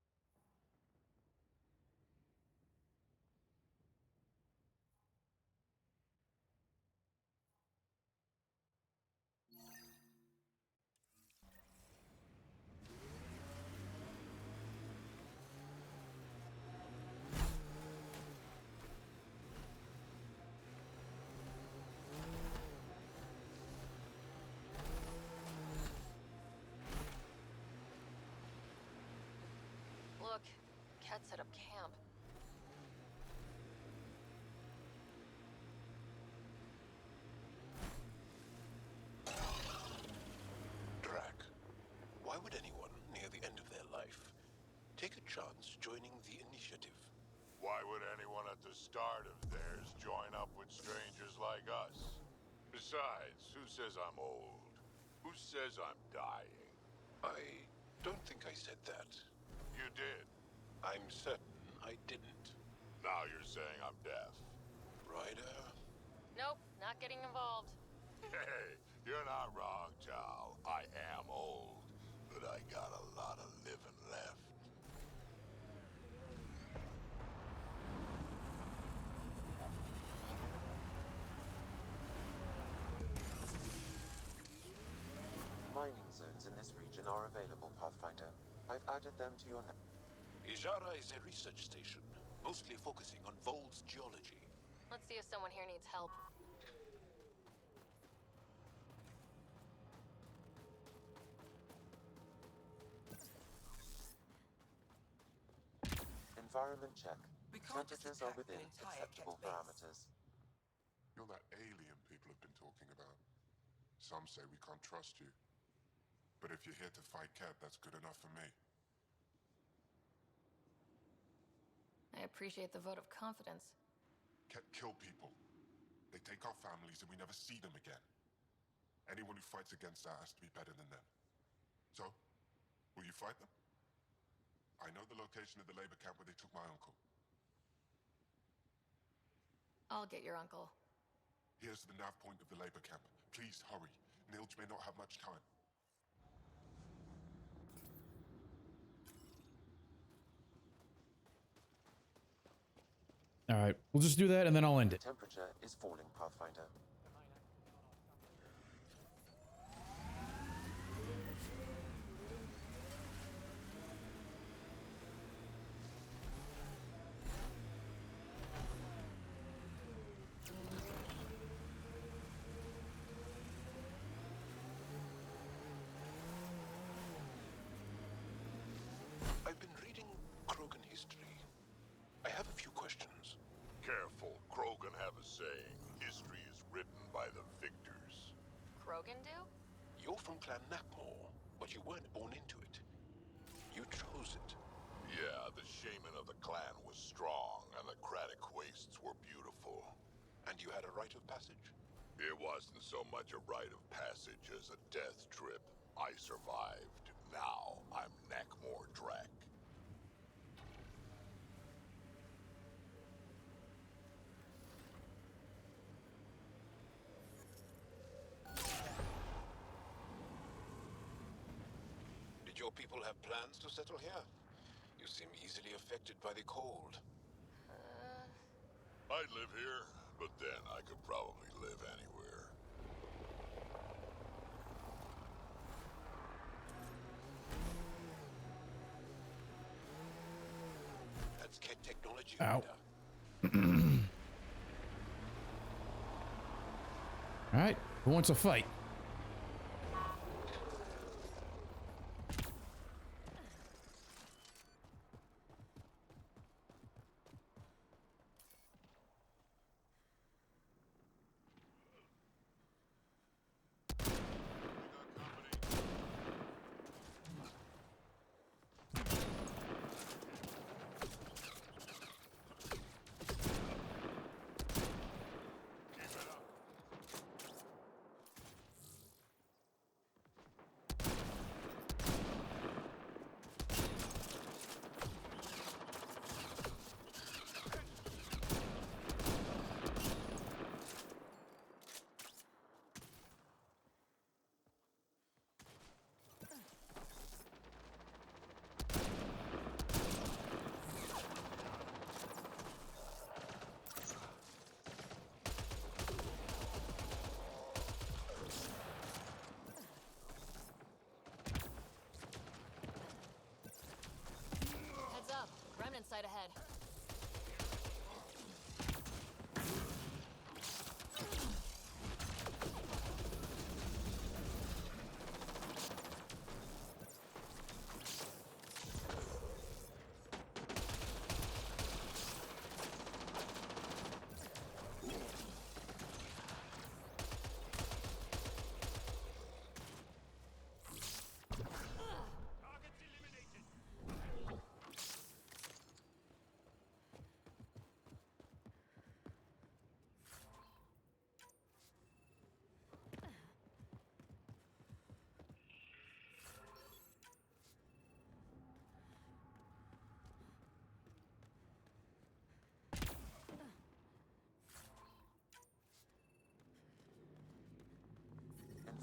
Look, Cat set up camp. Besides, who says I'm old? Who says I'm dying? I don't think I said that. You did. I'm certain I didn't. Now you're saying I'm deaf. Ryder? Nope, not getting involved. Hey, you're not wrong, Tal. I am old, but I got a lot of living left. Mining zones in this region are available, Pathfinder. I've added them to your network. Ijara is a research station, mostly focusing on Vold's geology. Let's see if someone here needs help. Environment check. We can't just Temperatures are attack within an entire acceptable Ket base. parameters. You're that alien people have been talking about. Some say we can't trust you. But if you're here to fight Ket, that's good enough for me. I appreciate the vote of confidence. Ket kill people. They take our families and we never see them again. Anyone who fights against that has to be better than them. So, will you fight them? I know the location of the labor camp where they took my uncle. I'll get your uncle. Here's the nav point of the labor camp. Please hurry. Nilj may not have much time. All right, we'll just do that and then I'll end it. Temperature is falling, Pathfinder. I've been reading Krogan history. I have a few questions. Careful, Krogan have a saying. History is written by the victors. Krogan do? You're from Clan Nakmor, but you weren't born into it. You chose it. Yeah, the shaman of the clan was strong, and the Kratic wastes were beautiful. And you had a rite of passage? It wasn't so much a rite of passage as a death trip. I survived. Now I'm Nakmor Drak. Did your people have plans to settle here? You seem easily affected by the cold. I'd live here, but then I could probably live anywhere. That's Ket technology. Ow. Ryder. All right, who wants a fight?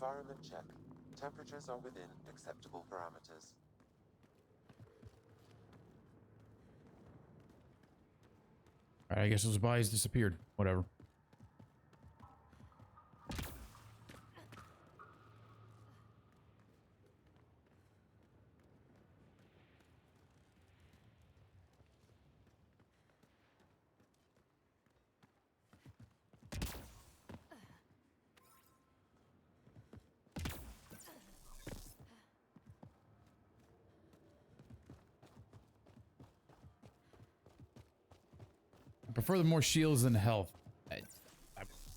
Environment check. Temperatures are within acceptable parameters. Alright, I guess those bodies disappeared. Whatever. I prefer the more shields than health.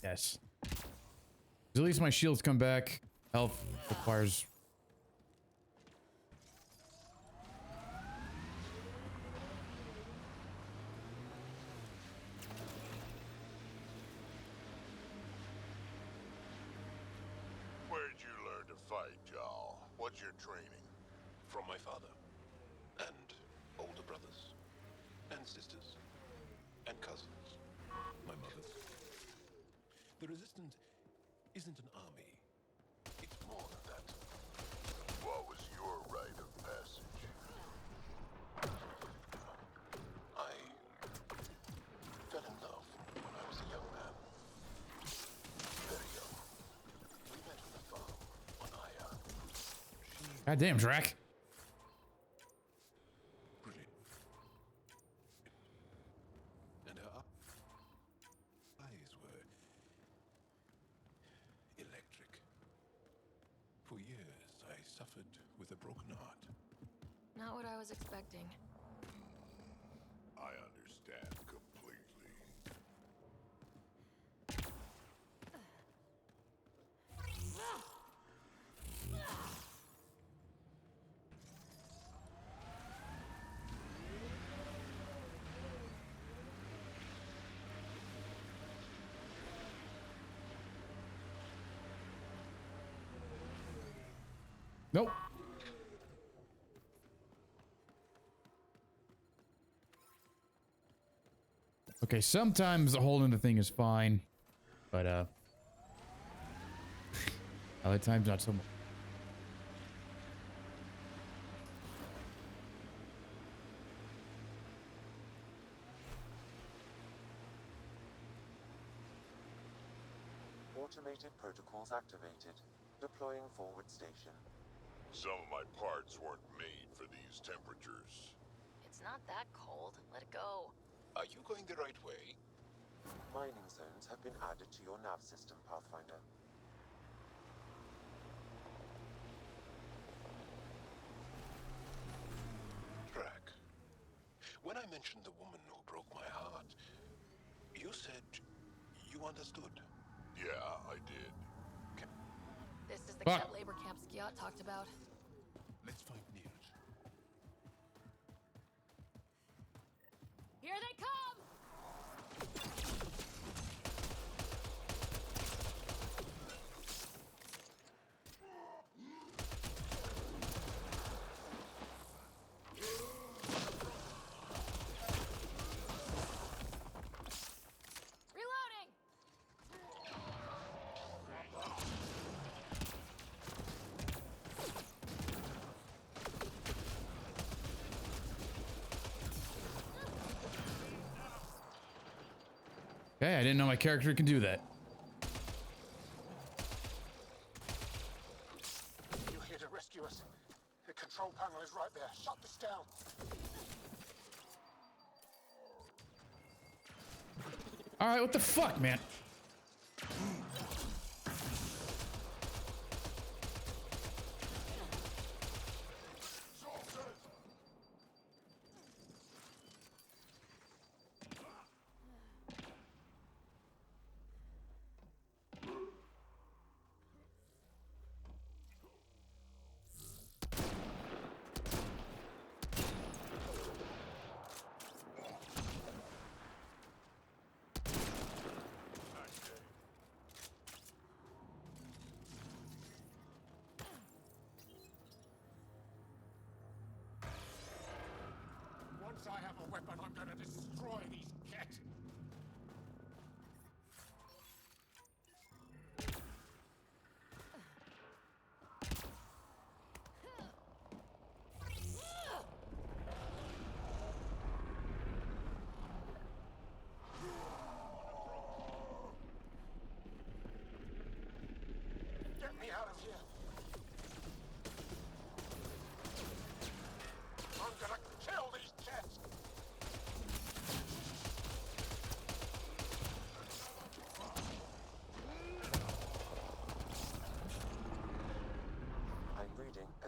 Yes. At least my shields come back. Health requires... Where'd you learn to fight, Jarl? What's your training? From my father, and older brothers, and sisters, and cousins. My mother. The Resistance isn't an army. It's more than that. What was your rite of passage? I fell in love when I was a young man. Very young. We met on a farm on Aya. Goddamn, Drac. Brilliant. And her eyes were electric. For years, I suffered with a broken heart. Not what I was expecting. I understand completely. Nope. Okay, sometimes holding the thing is fine, but other times not so much. Automated protocols activated. Deploying forward station. Some of my parts weren't made for these temperatures. It's not that cold. Let it go. Are you going the right way? Mining zones have been added to your nav system, Pathfinder. Drac, when I mentioned the woman who broke my heart, you said you understood. Yeah, I did. This is the cat labor camp Skiot talked about. Let's find Niels. Here they come! Reloading! Okay, I didn't know my character could do that. You're here to rescue us. The control panel is right there. Shut this down. All right, what the fuck, man? Once I have a weapon, I'm gonna destroy these Ket.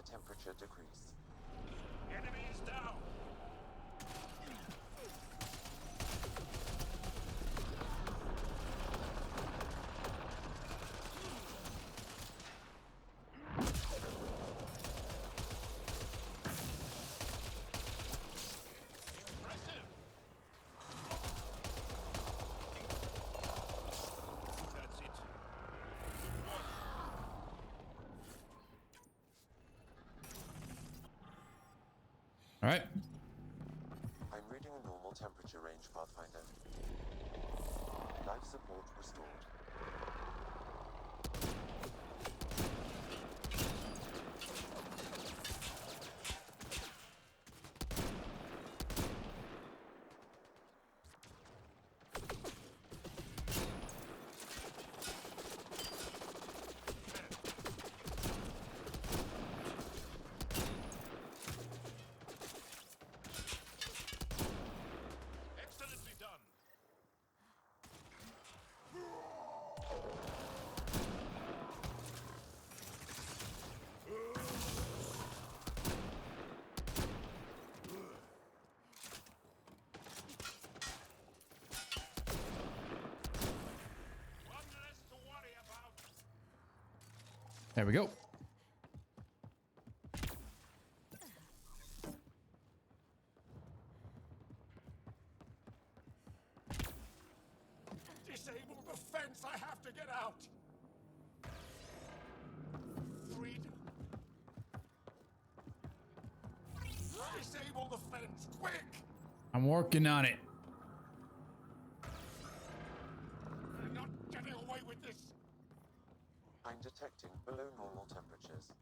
temperature decrease. Enemy is down! All right. I'm reading a normal temperature range, Pathfinder. Life support restored. Excellently done! One less to worry about. There we go. Disable the fence! I have to get out! Freedom! Disable the fence, quick! I'm working on it. I'm not getting away with this! I'm detecting below normal temperatures.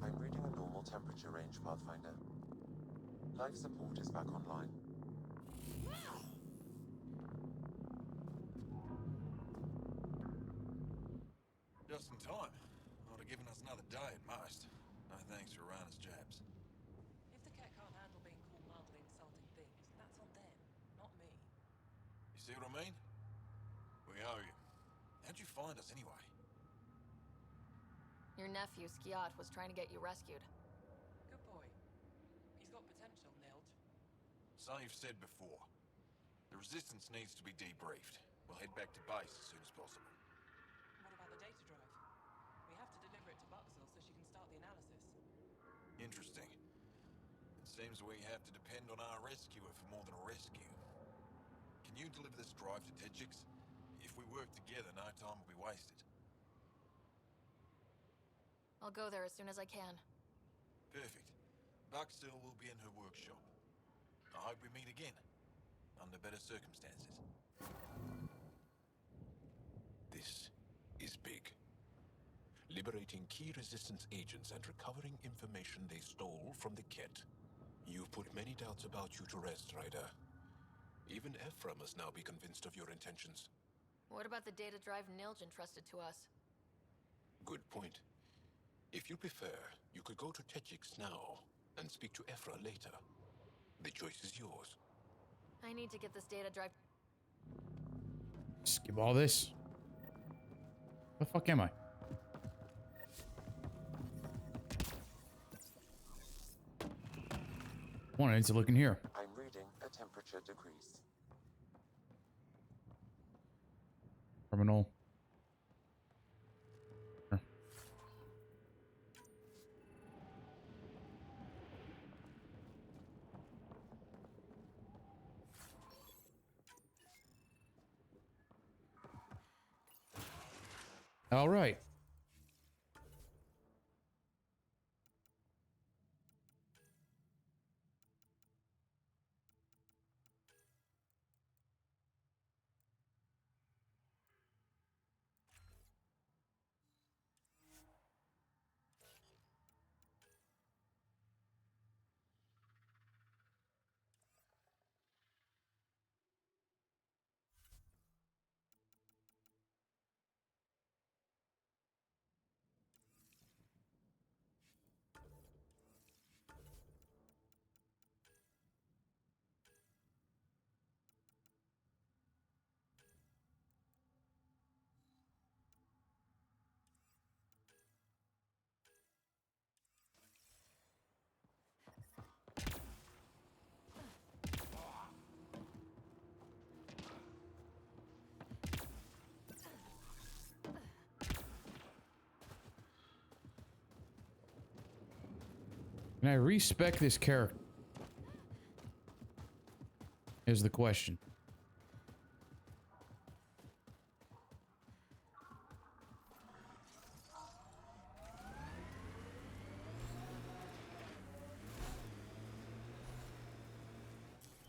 I'm reading a normal temperature range, Pathfinder. Life support is back online. Just in time. Would have given us another day at most. No thanks for Rana's jabs. If the cat can't handle being called mildly insulting things, that's on them, not me. You see what I mean? We owe you. How'd you find us anyway? Your nephew, Skiat, was trying to get you rescued. Good boy. He's got potential, Nilge. So you've said before. The Resistance needs to be debriefed. We'll head back to base as soon as possible. What about the data drive? We have to deliver it to Buxel so she can start the analysis. Interesting. It seems we have to depend on our rescuer for more than a rescue. Can you deliver this drive to Tedjix? If we work together, no time will be wasted. I'll go there as soon as I can. Perfect. Buxel will be in her workshop. I hope we meet again. Under better circumstances. This is big. Liberating key Resistance agents and recovering information they stole from the Ket. You've put many doubts about you to rest, Ryder. Even Ephra must now be convinced of your intentions. What about the data drive Nilge entrusted to us? Good point. If you prefer, you could go to Tedjix now and speak to Ephra later. The choice is yours. I need to get this data drive. Skip all this. Where the fuck am I? One, I need to look in here. I'm reading a temperature decrease. Terminal. All right. Can I respec this character? Is the question.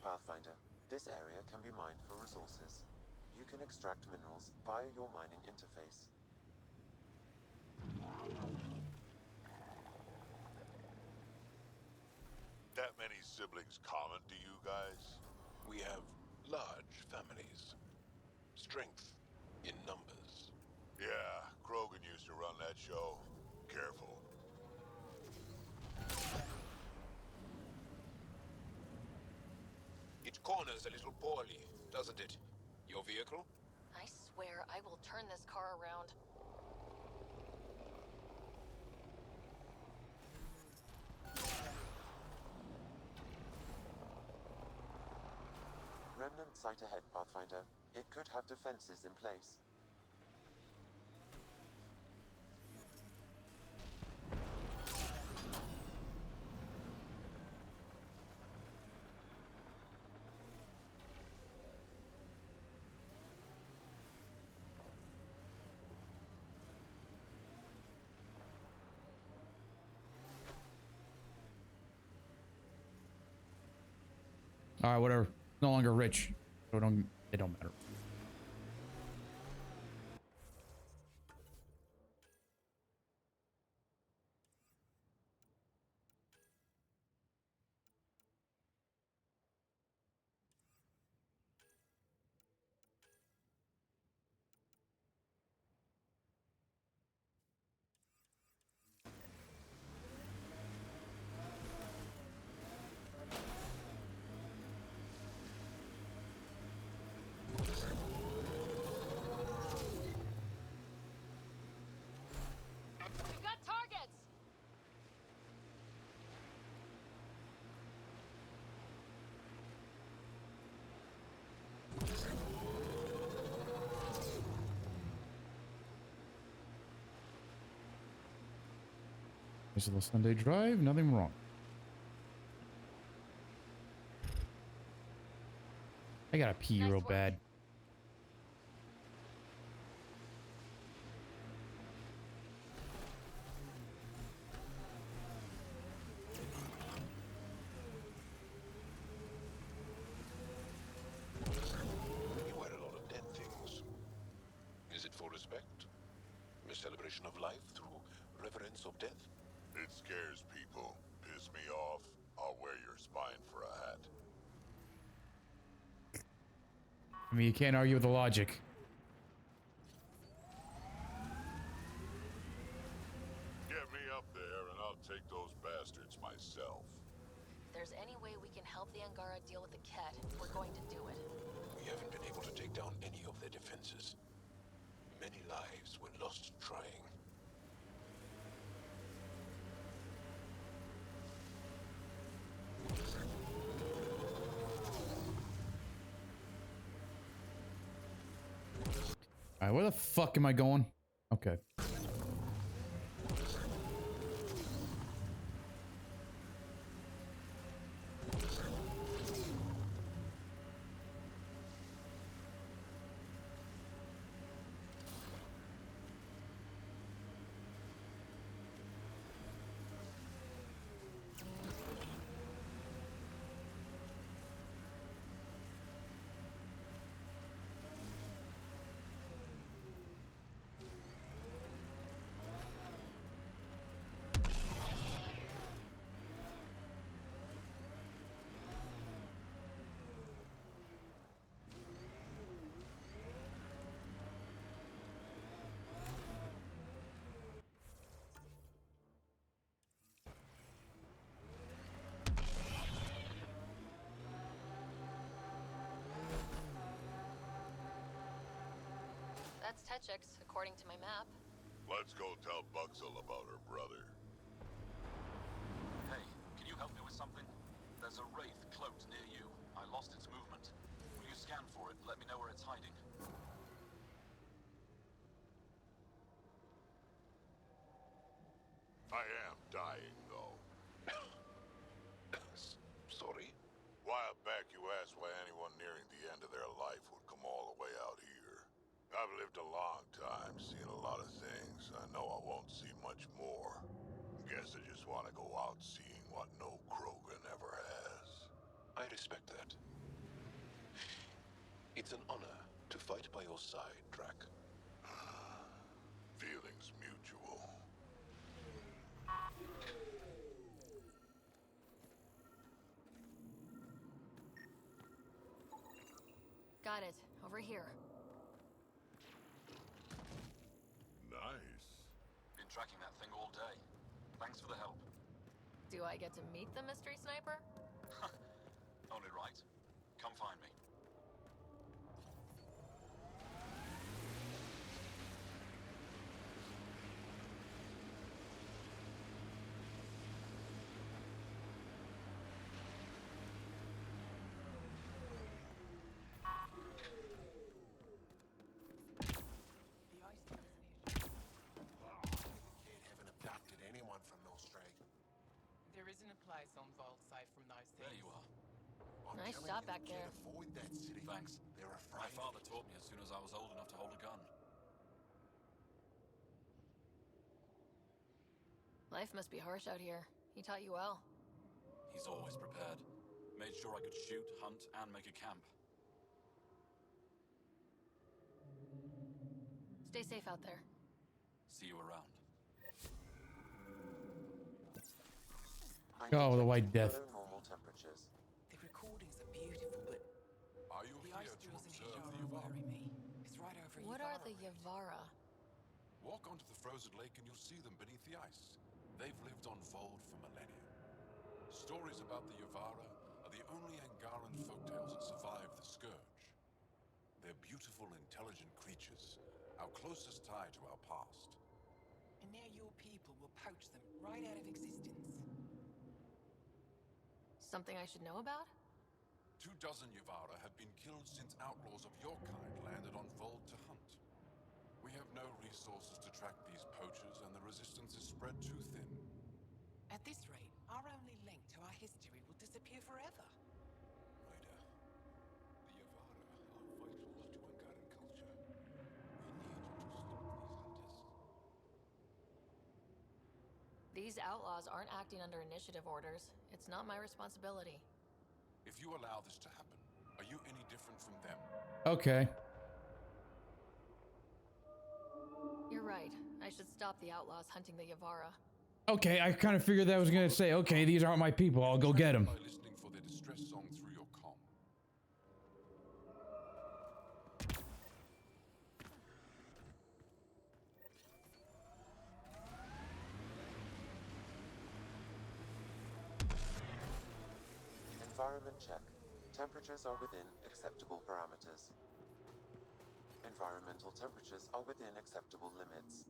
Pathfinder, this area can be mined for resources. You can extract minerals via your mining interface. That many siblings common to you guys? We have large families. Strength in numbers. Yeah, Krogan used to run that show. Careful. It corners a little poorly, doesn't it? Your vehicle? I swear I will turn this car around. Remnant site ahead, Pathfinder. It could have defenses in place. All right, whatever. No longer rich. So it don't matter. We've got targets! This is the Sunday drive. Nothing wrong. I gotta pee real bad. You wear a lot of dead things. Is it for respect? A celebration of life through reverence of death? It scares people. Piss me off, I'll wear your spine for a hat. I mean, you can't argue with the logic. Get me up there and I'll take those bastards myself. If there's any way we can help the Angara deal with the Ket, we're going to do it. We haven't been able to take down any of their defenses. Many lives were lost trying. All right, where the fuck am I going? Okay. That's Techix, according to my map. Let's go tell Buxel about her brother. Hey, can you help me with something? There's a wraith cloaked near you. I lost its movement. Will you scan for it and let me know where it's hiding? I am dying, though. of their life would come all the way out here. I've lived a long time, seen a lot of things. I know I won't see much more. Guess I just want to go out seeing what no Krogan ever has. I respect that. It's an honor to fight by your side, Drac. Feelings mutual. Got it. Over here. Nice. Been tracking that thing all day. Thanks for the help. Do I get to meet the mystery sniper? Only right. Come find me. Haven't abducted anyone from Nostrade. There isn't a place on Vault safe from those things. There you are. Nice shot back there. Avoid that city. Thanks. They're My afraid. father taught me as soon as I was old enough to hold a gun. Life must be harsh out here. He taught you well. He's always prepared. Made sure I could shoot, hunt, and make a camp. Stay safe out there. See you around. Oh, the White Death. Normal temperatures. The recordings are beautiful, but Are you the here ice to drills in observe Hijara the Yavara? worry me. It's right over What are the Yavara. Yavara? Walk onto the frozen lake and you'll see them beneath the ice. They've lived on Vold for millennia. Stories about the Yavara are the only Angaran folktales that survive the Scourge. They're beautiful, intelligent creatures, our closest tie to our past. And now your people will poach them right out of existence. Something I should know about? 24 Yavara have been killed since outlaws of your kind landed on Vold to hunt. We have no resources to track these poachers, and the resistance is spread too thin. At this rate, our only link to our history will disappear forever. Ryder, the Yavara are vital to Angaran culture. We need you to stop these hunters. These outlaws aren't acting under initiative orders. It's not my responsibility. If you allow this to happen, are you any different from them? Okay. You're right. I should stop the outlaws hunting the Yavara. Okay, I kind of figured that I was gonna say, okay, these aren't my people. I'll go get them. By listening for their distress song through your comm. Environment check. Temperatures are within acceptable parameters. Environmental temperatures are within acceptable limits.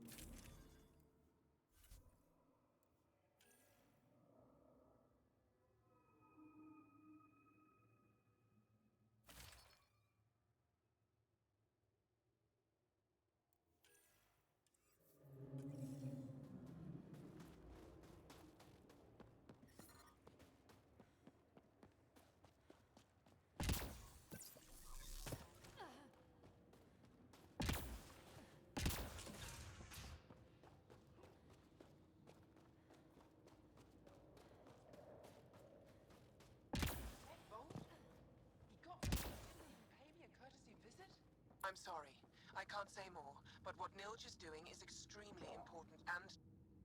I'm sorry. I can't say more, but what Nilge is doing is extremely important and...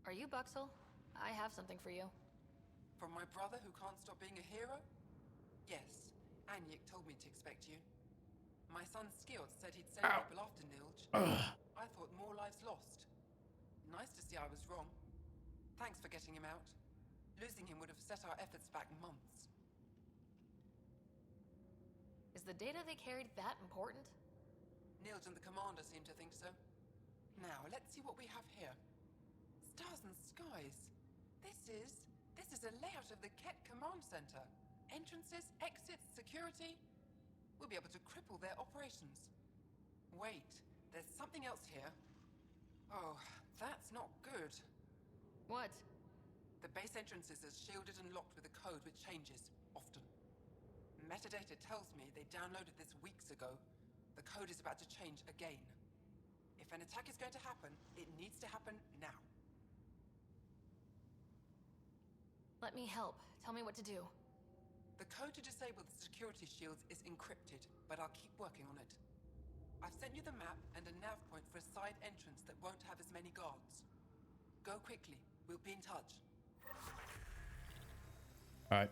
Are you Buxel? I have something for you. From my brother who can't stop being a hero? Yes. Anyik told me to expect you. My son Skjord said he'd send people after Nilge. I thought more lives lost. Nice to see I was wrong. Thanks for getting him out. Losing him would have set our efforts back months. Is the data they carried that important? Nilge and the commander seem to think so. Now, let's see what we have here. Stars and skies. This is a layout of the Ket Command Center. Entrances, exits, security. We'll be able to cripple their operations. Wait, there's something else here. Oh, that's not good. What? The base entrances are shielded and locked with a code which changes, often. Metadata tells me they downloaded this weeks ago. The code is about to change again. If an attack is going to happen, it needs to happen now. Let me help. Tell me what to do. The code to disable the security shields is encrypted, but I'll keep working on it. I've sent you the map and a nav point for a side entrance that won't have as many guards. Go quickly. We'll be in touch. All right.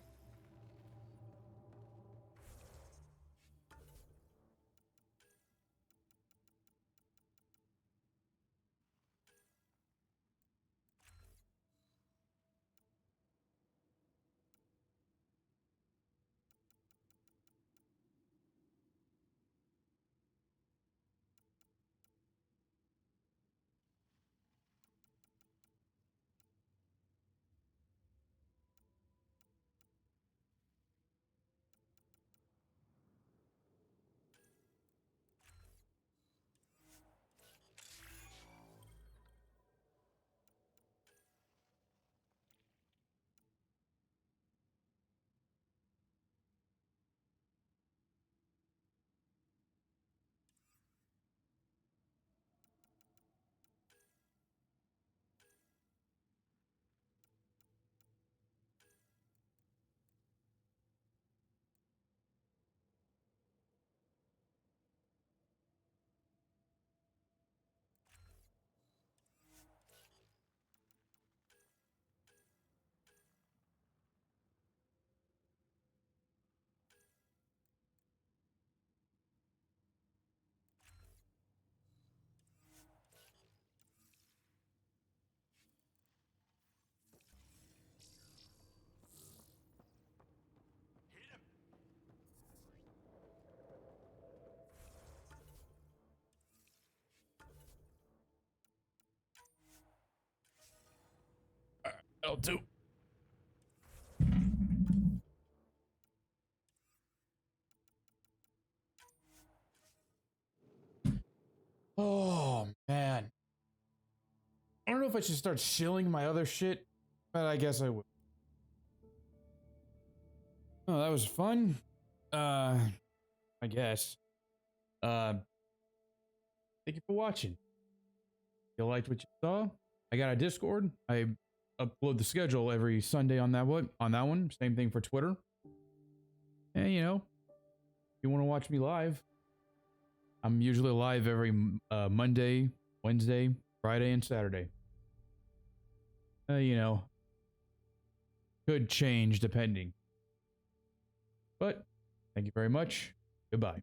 L2. Oh, man. I don't know if I should start shilling my other shit, but I guess I would. Oh, that was fun. I guess. Thank you for watching. If you liked what you saw, I got a Discord. I upload the schedule every Sunday on that one. Same thing for Twitter. And you know, if you want to watch me live, I'm usually live every Monday, Wednesday, Friday, and Saturday. You know, could change depending. But thank you very much. Goodbye.